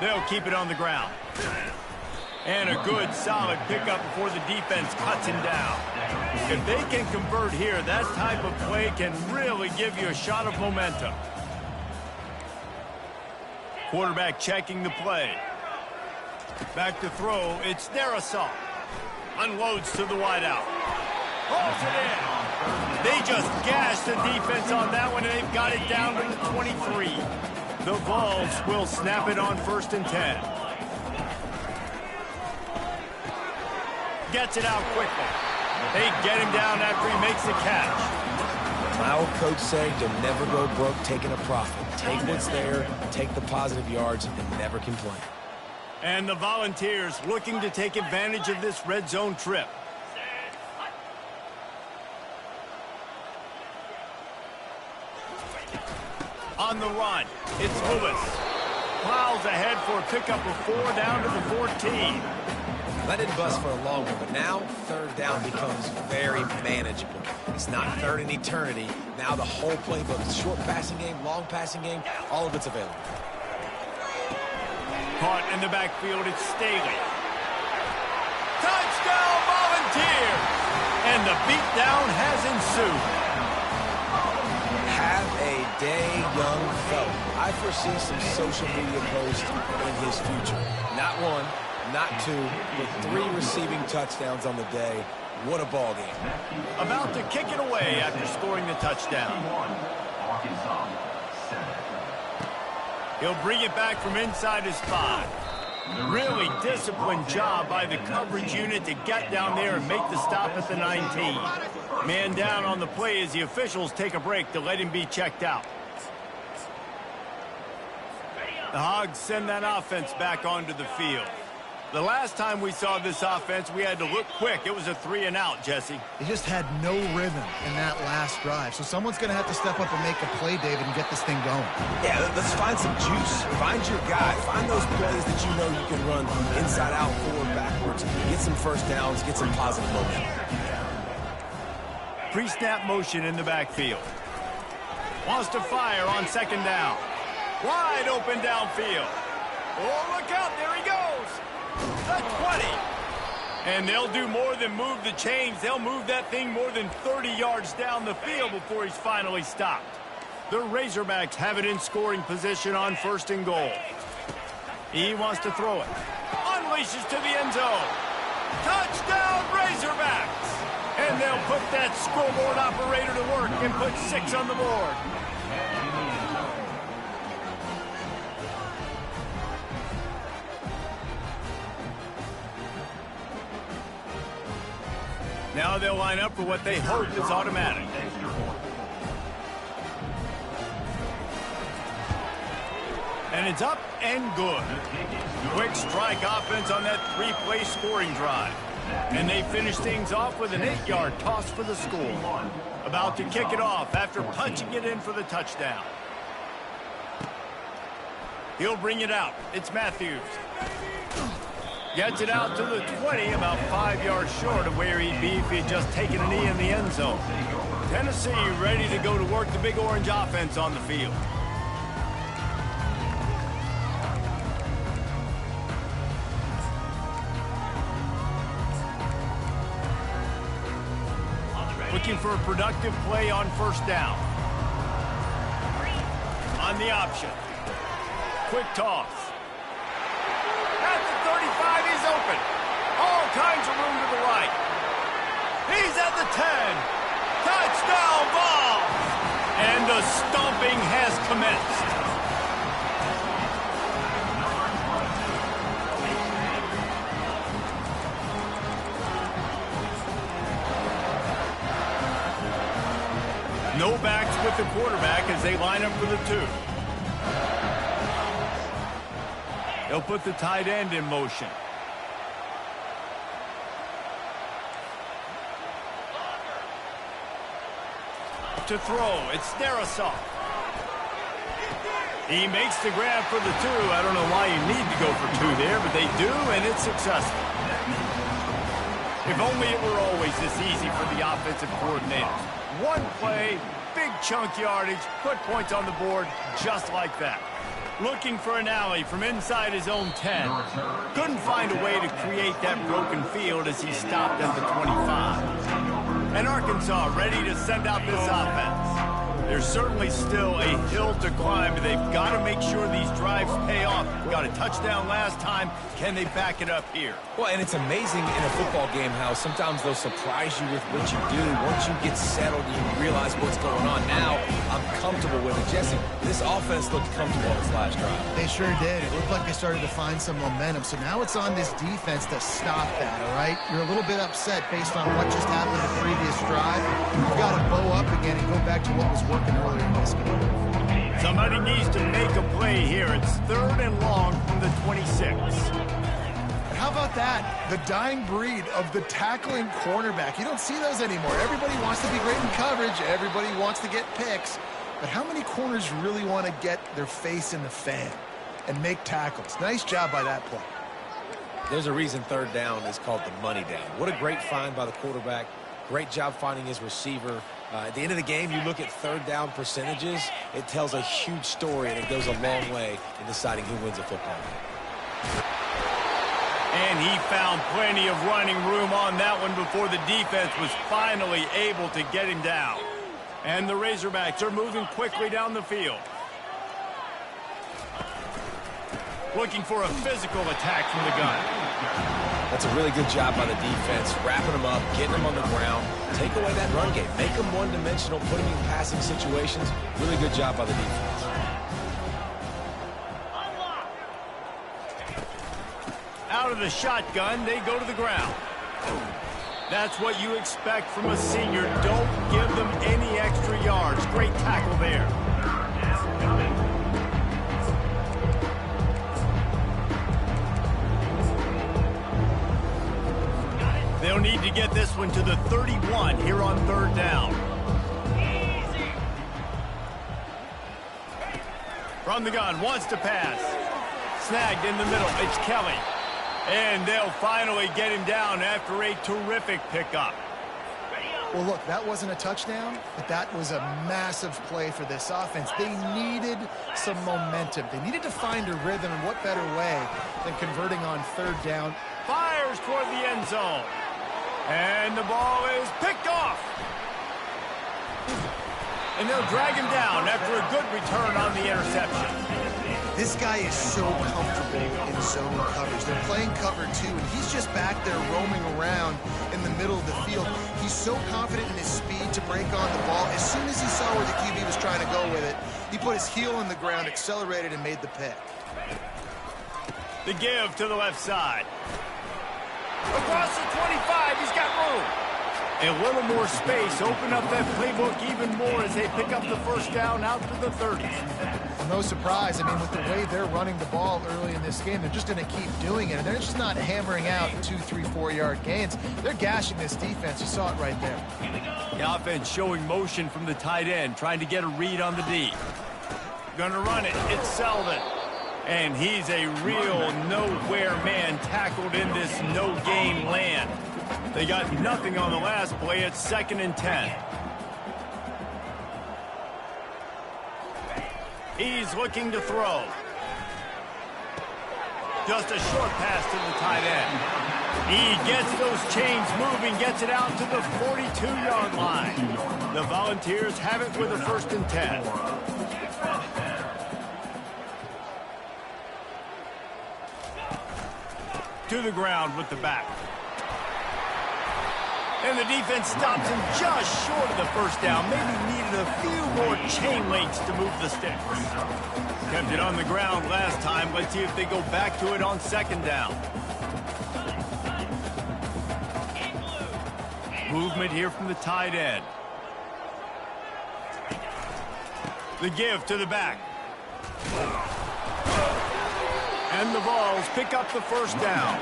They'll keep it on the ground. And a good, solid pickup before the defense cuts him down. If they can convert here, that type of play can really give you a shot of momentum. Quarterback checking the play. Back to throw. It's Darrisaw. Unloads to the wideout. Hauls it in. They just gashed the defense on that one, and they've got it down to the 23. The Vols will snap it on 1st and 10. Gets it out quickly. They get him down after he makes the catch. My old coach said you'll never go broke taking a profit. Take what's there, take the positive yards, and never complain. And the Volunteers looking to take advantage of this red zone trip. On the run, it's Lewis. Plows ahead for a pickup of 4 down to the 14. That didn't bust for a long one, but now 3rd down becomes very manageable. It's not 3rd in eternity. Now the whole playbook, short passing game, long passing game, all of it's available. Caught in the backfield, it's Staley. Touchdown, Volunteers! And the beatdown has ensued. Have a day, young fella. I foresee some social media posts in his future. Not 1, not 2, but 3 receiving touchdowns on the day. What a ball game. About to kick it away after scoring the touchdown. Arkansas, 7. He'll bring it back from inside his 5. Really disciplined job by the coverage unit to get down there and make the stop at the 19. Man down on the play as the officials take a break to let him be checked out. The Hogs send that offense back onto the field. The last time we saw this offense, we had to look quick. It was a 3-and-out, Jesse. They just had no rhythm in that last drive. So someone's going to have to step up and make a play, David, and get this thing going. Yeah, let's find some juice. Find your guy. Find those plays that you know you can run inside out, forward, backwards. Get some first downs. Get some positive momentum. Pre-snap motion in the backfield. Wants to fire on 2nd down. Wide open downfield. Oh, look out. There he goes. The 20. And they'll do more than move the chains. They'll move that thing more than 30 yards down the field before he's finally stopped. The Razorbacks have it in scoring position on 1st and goal. He wants to throw it. Unleashes to the end zone. Touchdown, Razorbacks! And they'll put that scoreboard operator to work and put 6 on the board. Now they'll line up for what they hope is automatic. And it's up and good. Quick strike offense on that 3-play scoring drive. And they finish things off with an 8-yard toss for the score. About to kick it off after punching it in for the touchdown. He'll bring it out. It's Matthews. Gets it out to the 20, about 5 yards short of where he'd be if he had just taken a knee in the end zone. Tennessee ready to go to work the Big Orange offense on the field. Looking for a productive play on first down. On the option. Quick toss. At the 35, he's open. All kinds of room to the right. He's at the 10. Touchdown ball. And the stomping has commenced. No backs with the quarterback as they line up for the 2. They'll put the tight end in motion. To throw, it's Darrisaw. He makes the grab for the 2. I don't know why you need to go for 2 there, but they do, and it's successful. If only it were always this easy for the offensive coordinators. One play, big chunk yardage, put points on the board just like that. Looking for an alley from inside his own 10. Couldn't find a way to create that broken field as he stopped at the 25. And Arkansas ready to send out this offense. There's certainly still a hill to climb, but they've got to make sure these drives pay off. Got a touchdown last time. Can they back it up here? Well, and it's amazing in a football game how sometimes they'll surprise you with what you do. Once you get settled and you realize what's going on, now I'm comfortable with it. Jesse, this offense looked comfortable on its last drive. They sure did. It looked like they started to find some momentum. So now it's on this defense to stop that, all right? You're a little bit upset based on what just happened the previous drive. You've got to bow up again and go back to what was working earlier in this game. Somebody needs to make a play here. It's 3rd and long from the 26. How about that? The dying breed of the tackling cornerback. You don't see those anymore. Everybody wants to be great in coverage. Everybody wants to get picks. But how many corners really want to get their face in the fan and make tackles? Nice job by that play. There's a reason 3rd down is called the money down. What a great find by the quarterback. Great job finding his receiver. At the end of the game, you look at 3rd down percentages. It tells a huge story, and it goes a long way in deciding who wins a football game. And he found plenty of running room on that one before the defense was finally able to get him down. And the Razorbacks are moving quickly down the field. Looking for a physical attack from the gun. That's a really good job by the defense, wrapping them up, getting them on the ground. Take away that run game. Make them one-dimensional, put them in passing situations. Really good job by the defense. Out of the shotgun, they go to the ground. That's what you expect from a senior. Don't give them any extra yards. Great tackle there. They'll need to get this one to the 31 here on 3rd down. From the gun, wants to pass. Snagged in the middle, it's Kelly. And they'll finally get him down after a terrific pickup. Well, look, that wasn't a touchdown, but that was a massive play for this offense. They needed some momentum. They needed to find a rhythm, and what better way than converting on 3rd down. Fires toward the end zone. And the ball is picked off. And they'll drag him down after a good return on the interception. This guy is so comfortable in zone coverage. They're playing cover 2, and he's just back there roaming around in the middle of the field. He's so confident in his speed to break on the ball. As soon as he saw where the QB was trying to go with it, he put his heel on the ground, accelerated, and made the pick. The give to the left side. Across the 25, he's got room. A little more space, open up that playbook even more as they pick up the first down out to the 30. no surprise. I mean, with the way they're running the ball early in this game, they're just going to keep doing it. And they're just not hammering out 2, 3, 4-yard gains. They're gashing this defense. You saw it right there. The offense showing motion from the tight end, trying to get a read on the D. Gonna run it. It's Selden. And he's a real nowhere man tackled in this no-gain land. They got nothing on the last play. It's 2nd and 10. He's looking to throw. Just a short pass to the tight end. He gets those chains moving, gets it out to the 42-yard line. The Volunteers have it with a 1st and 10. To the ground with the back. And the defense stops him just short of the 1st down. Maybe needed a few more chain links to move the sticks. Kept it on the ground last time. Let's see if they go back to it on 2nd down. Movement here from the tight end. The give to the back. And the Vols pick up the 1st down.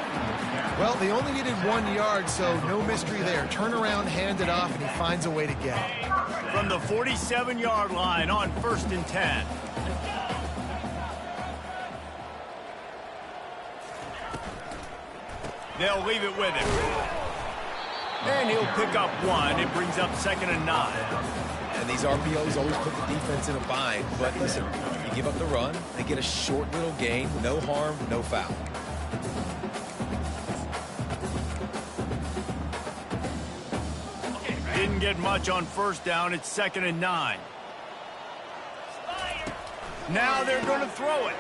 Well, they only needed 1 yard, so no mystery there. Turn around, hand it off, and he finds a way to get it. From the 47-yard line on 1st and 10. They'll leave it with him. And he'll pick up 1. It brings up 2nd and 9. And these RPOs always put the defense in a bind. But listen, you give up the run, they get a short little gain, no harm, no foul. Didn't get much on 1st down. It's 2nd and 9. Now they're going to throw it.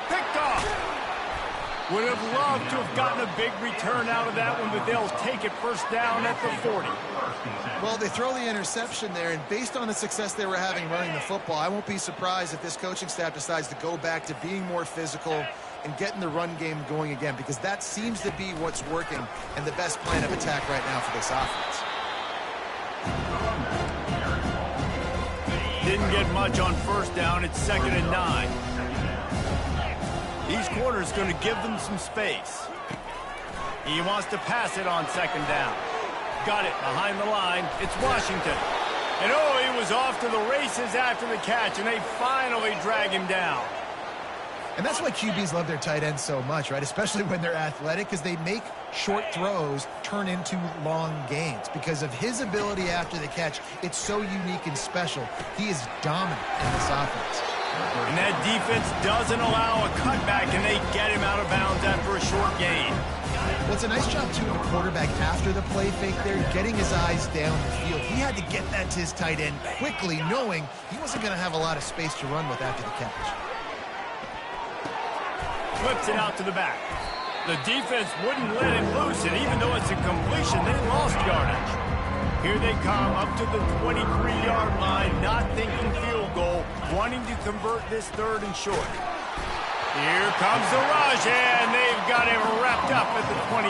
Picked off. Would have loved to have gotten a big return out of that one, but they'll take it 1st down at the 40. Well, they throw the interception there, and based on the success they were having running the football, I won't be surprised if this coaching staff decides to go back to being more physical and getting the run game going again, because that seems to be what's working and the best plan of attack right now for this offense. Didn't get much on 1st down. It's 2nd and 9. These corners going to give them some space. He wants to pass it on 2nd down. Got it behind the line. It's Washington. And oh, he was off to the races after the catch, and they finally drag him down. And that's why QBs love their tight ends so much, right? Especially when they're athletic, because they make short throws turn into long gains. Because of his ability after the catch, it's so unique and special. He is dominant in this offense. And that defense doesn't allow a cutback, and they get him out of bounds after a short gain. Well, it's a nice job, too, of the quarterback after the play fake there, getting his eyes down the field. He had to get that to his tight end quickly, knowing he wasn't going to have a lot of space to run with after the catch. Flips it out to the back. The defense wouldn't let him loose, and even though it's a completion, they lost yardage. Here they come up to the 23-yard line, not thinking field goal, wanting to convert this 3rd and short. Here comes the rush, and they've got him wrapped up at the 28.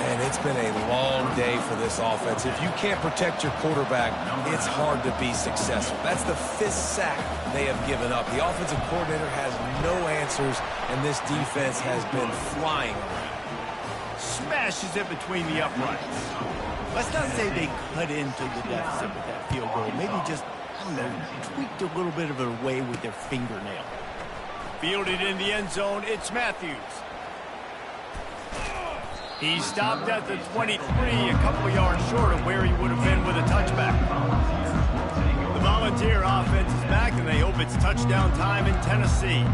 And it's been a long day for this offense. If you can't protect your quarterback, it's hard to be successful. That's the 5th sack they have given up. The offensive coordinator has no answers, and this defense has been flying around. Smashes it between the uprights. Let's not say they cut into the deficit with that field goal. Maybe just, I don't know, tweaked a little bit of their way with their fingernail. Fielded in the end zone, it's Matthews. He stopped at the 23, a couple of yards short of where he would have been with a touchback. The Volunteer offense is back, and they hope it's touchdown time in Tennessee.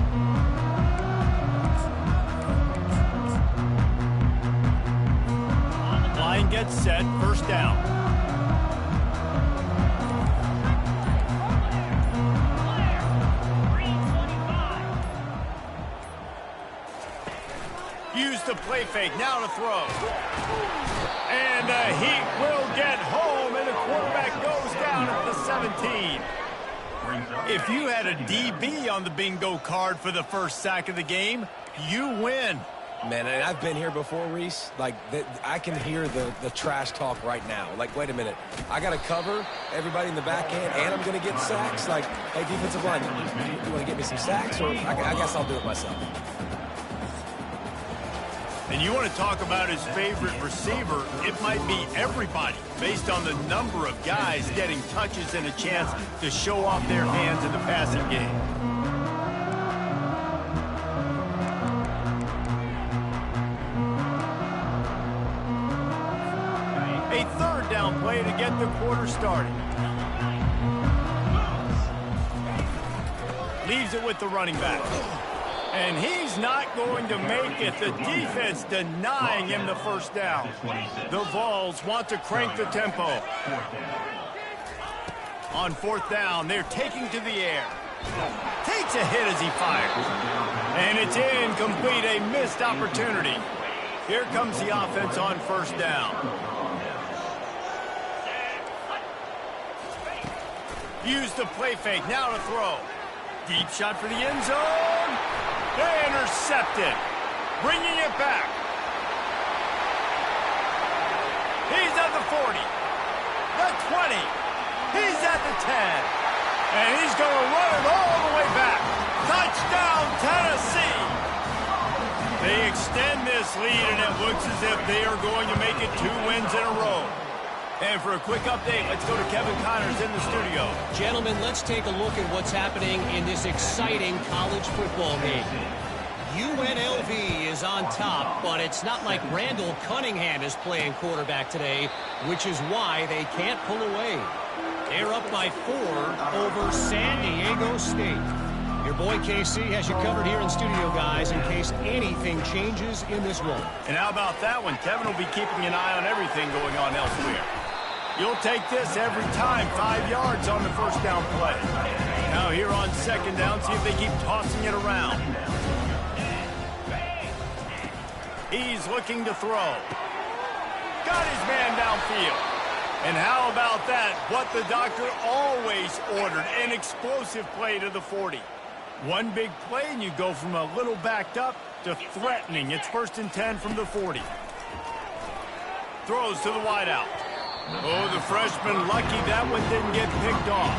Line gets set, 1st down. Use the play fake, now to throw. And the Heat will get home, and the quarterback goes down at the 17. If you had a DB on the bingo card for the 1st sack of the game, you win. Man, and I've been here before, Reese. Like, I can hear the trash talk right now. Like, wait a minute. I got to cover everybody in the back end, and I'm going to get sacks. Like, hey, defensive line, you want to get me some sacks? Or I guess I'll do it myself. And you want to talk about his favorite receiver, it might be everybody, based on the number of guys getting touches and a chance to show off their hands in the passing game. A third down play to get the quarter started. Leaves it with the running back. And he's not going to make it. The defense denying him the first down. The Vols want to crank the tempo. On fourth down, they're taking to the air. Takes a hit as he fires. And it's incomplete, a missed opportunity. Here comes the offense on first down. Use the play fake, now to throw. Deep shot for the end zone. They intercepted. Bringing it back. He's at the 40. The 20. He's at the 10. And he's going to run it all the way back. Touchdown, Tennessee. They extend this lead, and it looks as if they are going to make it 2 wins in a row. And for a quick update, let's go to Kevin Connors in the studio. Gentlemen, let's take a look at what's happening in this exciting college football game. UNLV is on top, but it's not like Randall Cunningham is playing quarterback today, which is why they can't pull away. They're up by 4 over San Diego State. Your boy KC has you covered here in studio, guys, in case anything changes in this one. And how about that one? Kevin will be keeping an eye on everything going on elsewhere. You'll take this every time. 5 yards on the first down play. Now here on second down, see if they keep tossing it around. He's looking to throw. Got his man downfield. And how about that? What the doctor always ordered, an explosive play to the 40. One big play, and you go from a little backed up to threatening. It's 1st and 10 from the 40. Throws to the wideout. Oh, the freshman lucky that one didn't get picked off.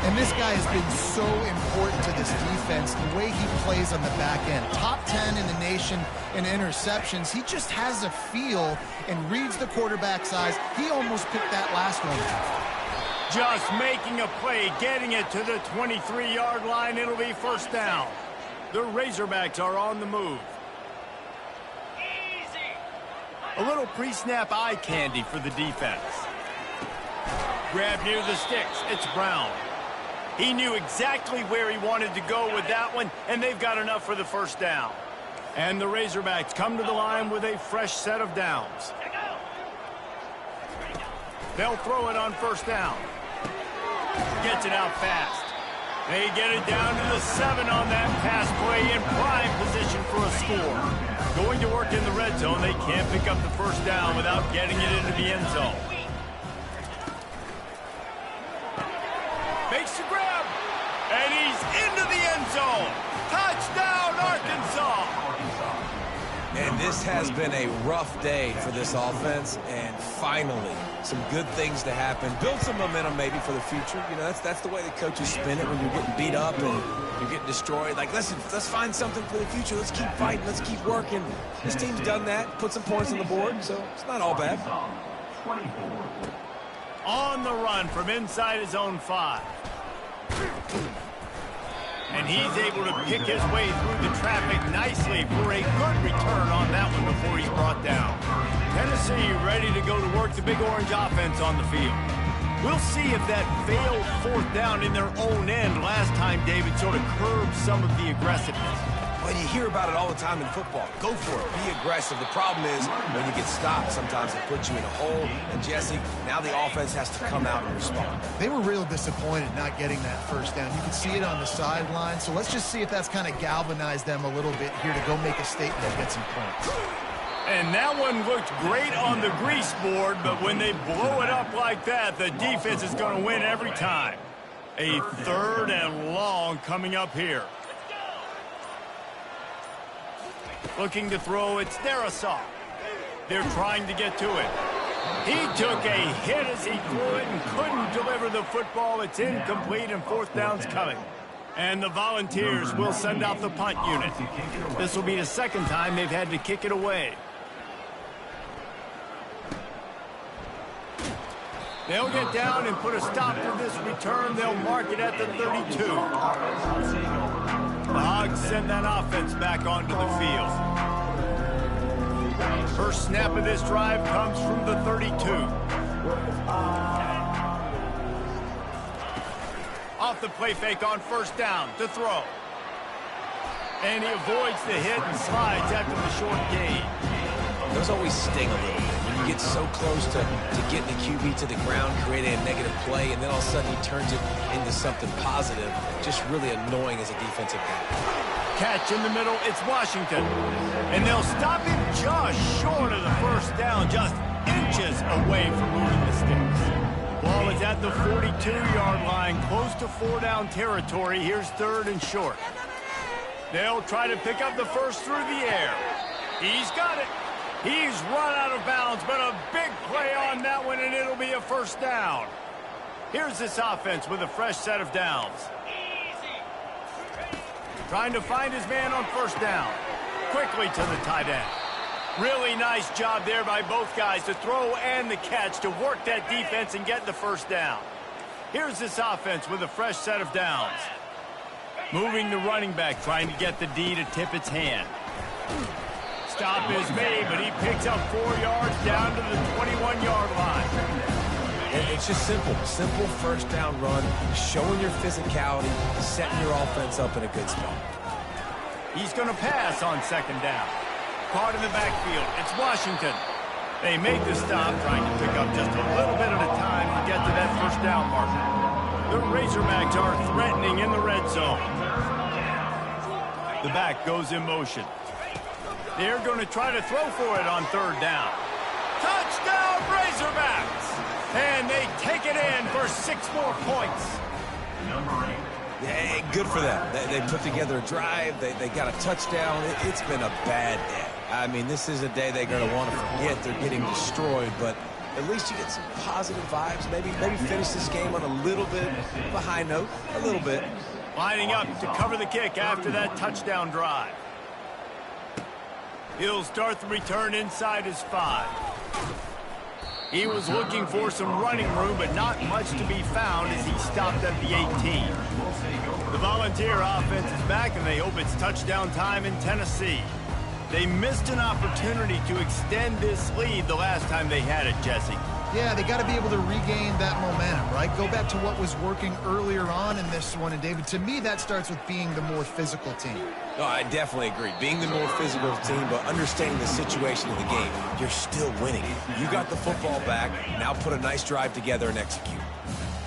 And this guy has been so important to this defense, the way he plays on the back end. Top 10 in the nation in interceptions. He just has a feel and reads the quarterback's eyes. He almost picked that last one. Just making a play, getting it to the 23-yard line. It'll be first down. The Razorbacks are on the move. A little pre-snap eye candy for the defense. Grab near the sticks. It's Brown. He knew exactly where he wanted to go with that one, and they've got enough for the first down. And the Razorbacks come to the line with a fresh set of downs. They'll throw it on first down. Gets it out fast. They get it down to the 7 on that pass play in prime position for a score. Going to work in the red zone. They can't pick up the first down without getting it into the end zone. Makes the grab. And he's into the end zone. Touchdown, Arkansas. And this has been a rough day for this offense, and finally, some good things to happen. Build some momentum maybe for the future. You know, that's the way the coaches spin it when you're getting beat up and you're getting destroyed. Like, let's find something for the future. Let's keep fighting. Let's keep working. This team's done that, put some points on the board, so it's not all bad. On the run from inside his own 5. And he's able to pick his way through the traffic nicely for a good return on that one before he's brought down. Tennessee ready to go to work the Big Orange offense on the field. We'll see if that failed fourth down in their own end last time, David, sort of curbed some of the aggressiveness. Well, you hear about it all the time in football. Go for it. Be aggressive. The problem is when you get stopped, sometimes it puts you in a hole. And, Jesse, now the offense has to come out and respond. They were real disappointed not getting that first down. You can see it on the sideline. So let's just see if that's kind of galvanized them a little bit here to go make a statement and get some points. And that one looked great on the grease board, but when they blow it up like that, the defense is going to win every time. A 3rd and long coming up here. Looking to throw, it's Darrisaw. They're trying to get to it. He took a hit as he threw it and couldn't deliver the football. It's incomplete and fourth down's coming. And the Volunteers will send out the punt unit. This will be the second time they've had to kick it away. They'll get down and put a stop to this return. They'll mark it at the 32. The Hogs send that offense back onto the field. First snap of this drive comes from the 32. Off the play fake on first down to throw. And he avoids the hit and slides after the short gain. Those always sting a little bit. When you get so close to getting the QB to the ground, creating a negative play, and then all of a sudden he turns it into something positive. Just really annoying as a defensive guy. Catch in the middle, it's Washington. And they'll stop him just short of the first down, just inches away from moving the sticks. Ball is at the 42-yard line, close to four-down territory. Here's third and short. They'll try to pick up the first through the air. He's got it. He's run out of bounds, but a big play on that one, and it'll be a first down. Here's this offense with a fresh set of downs. Trying to find his man on first down. Quickly to the tight end. Really nice job there by both guys to throw and the catch to work that defense and get the first down. Here's this offense with a fresh set of downs. Moving the running back, trying to get the D to tip its hand. Stop is made, but he picks up 4 yards down to the 21-yard line. It's just simple. Simple first down run, showing your physicality, setting your offense up in a good spot. He's going to pass on second down. Caught in the backfield. It's Washington. They make the stop, trying to pick up just a little bit at a time to get to that first down marker. The Razorbacks are threatening in the red zone. The back goes in motion. They're going to try to throw for it on third down. Touchdown, Razorbacks! And they take it in for 6 more points. Yeah, good for them. They put together a drive. They got a touchdown. It's been a bad day. I mean, this is a day they're going to want to forget. They're getting destroyed, but at least you get some positive vibes. Maybe finish this game on a little bit of a high note, a little bit. Lining up to cover the kick after that touchdown drive. He'll start the return inside his 5. He was looking for some running room, but not much to be found as he stopped at the 18. The Volunteer offense is back, and they hope it's touchdown time in Tennessee. They missed an opportunity to extend this lead the last time they had it, Jesse. Yeah, they got to be able to regain that momentum, right? Go back to what was working earlier on in this one. And, David, to me, that starts with being the more physical team. No, I definitely agree. Being the more physical team, but understanding the situation of the game, you're still winning. You got the football back. Now put a nice drive together and execute.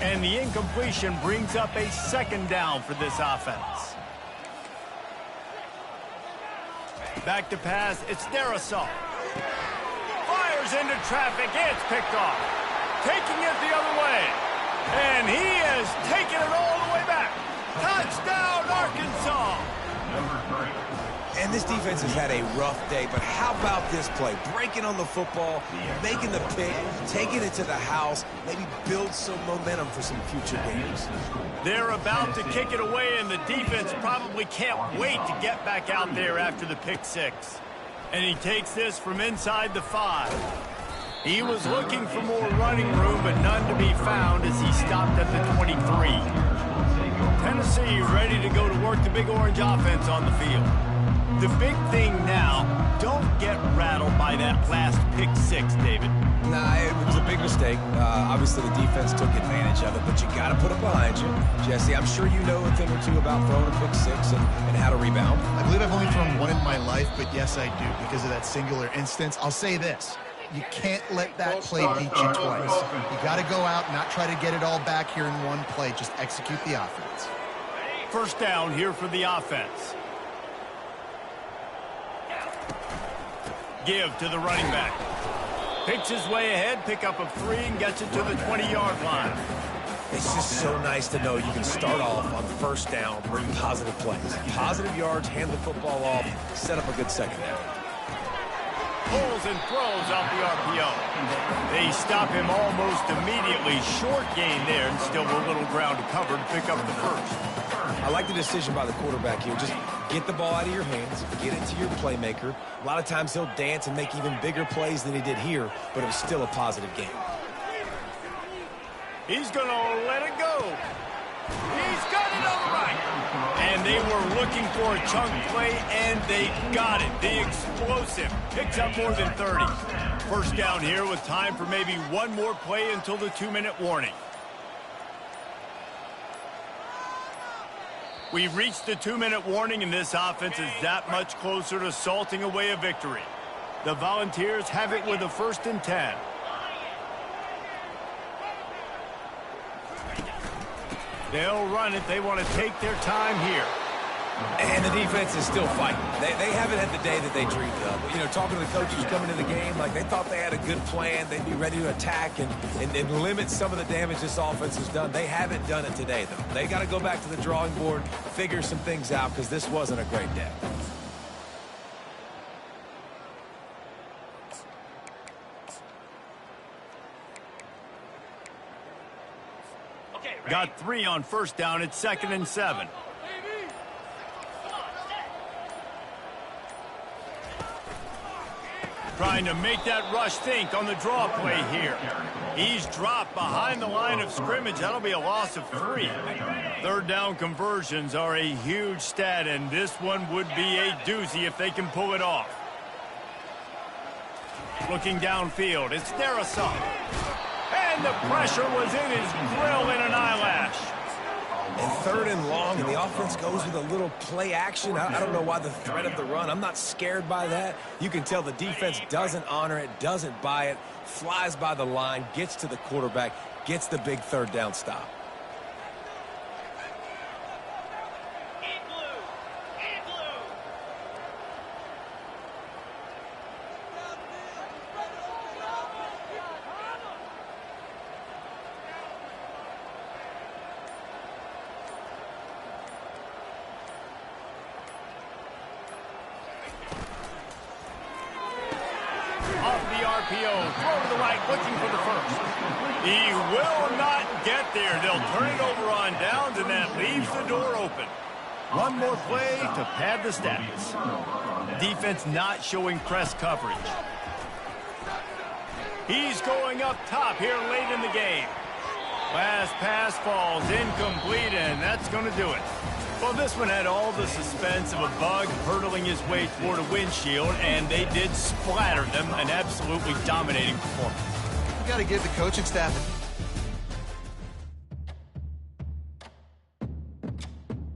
And the incompletion brings up a second down for this offense. Back to pass, it's Darrisaw. Fires into traffic, it's picked off. Taking it the other way. And he has taken it all the way back. Touchdown, Arkansas! And this defense has had a rough day, but how about this play? Breaking on the football, making the pick, taking it to the house, maybe build some momentum for some future games. They're about to kick it away, and the defense probably can't wait to get back out there after the pick 6. And he takes this from inside the 5. He was looking for more running room, but none to be found as he stopped at the 23. Tennessee ready to go to work the Big Orange offense on the field. The big thing now, don't get rattled by that last pick 6, David. Nah, it was a big mistake. Obviously, the defense took advantage of it, but you got to put it behind you. Jesse, I'm sure you know a thing or two about throwing a pick 6 and how to rebound. I believe I've only thrown one in my life, but yes, I do, because of that singular instance. I'll say this. You can't let that play beat you twice. You got to go out and not try to get it all back here in one play. Just execute the offense. First down here for the offense. Give to the running back. Picks his way ahead, pick up of 3, and gets it to the 20-yard line. It's just so nice to know you can start off on first down, bring positive plays. Positive yards, hand the football off, set up a good second down. Pulls and throws off the RPO. They stop him almost immediately. Short gain there, and still a little ground to cover to pick up the first. I like the decision by the quarterback here. Just get the ball out of your hands, get it to your playmaker. A lot of times he'll dance and make even bigger plays than he did here, but it was still a positive game. He's going to let it go. He's got it on the right. And they were looking for a chunk play, and they got it. The explosive picks up more than 30. First down here with time for maybe one more play until the 2-minute warning. We've reached the 2-minute warning, and this offense is that much closer to salting away a victory. The Volunteers have it with a 1st and 10. They'll run it. They want to take their time here. And the defense is still fighting. They haven't had the day that they dreamed of. But, you know, talking to the coaches coming into the game, like they thought they had a good plan. They'd be ready to attack and limit some of the damage this offense has done. They haven't done it today, though. They got to go back to the drawing board, figure some things out, because this wasn't a great day. Got 3 on first down. It's 2nd and 7. Trying to make that rush think on the draw play here. He's dropped behind the line of scrimmage. That'll be a loss of 3. Third down conversions are a huge stat, and this one would be a doozy if they can pull it off. Looking downfield, it's Darrisaw. And the pressure was in his grill in an eyelash. And 3rd and long, and the offense goes with a little play action. I don't know why the threat of the run. I'm not scared by that. You can tell the defense doesn't honor it, doesn't buy it, flies by the line, gets to the quarterback, gets the big 3rd down stop. RPO, throw to the right, looking for the first. He will not get there. They'll turn it over on downs, and that leaves the door open. One more play to pad the stats. Defense not showing press coverage. He's going up top here late in the game. Last pass falls incomplete, and that's going to do it. Well, this one had all the suspense of a bug hurtling his way toward a windshield, and they did splatter them. An absolutely dominating performance. You got to give the coaching staff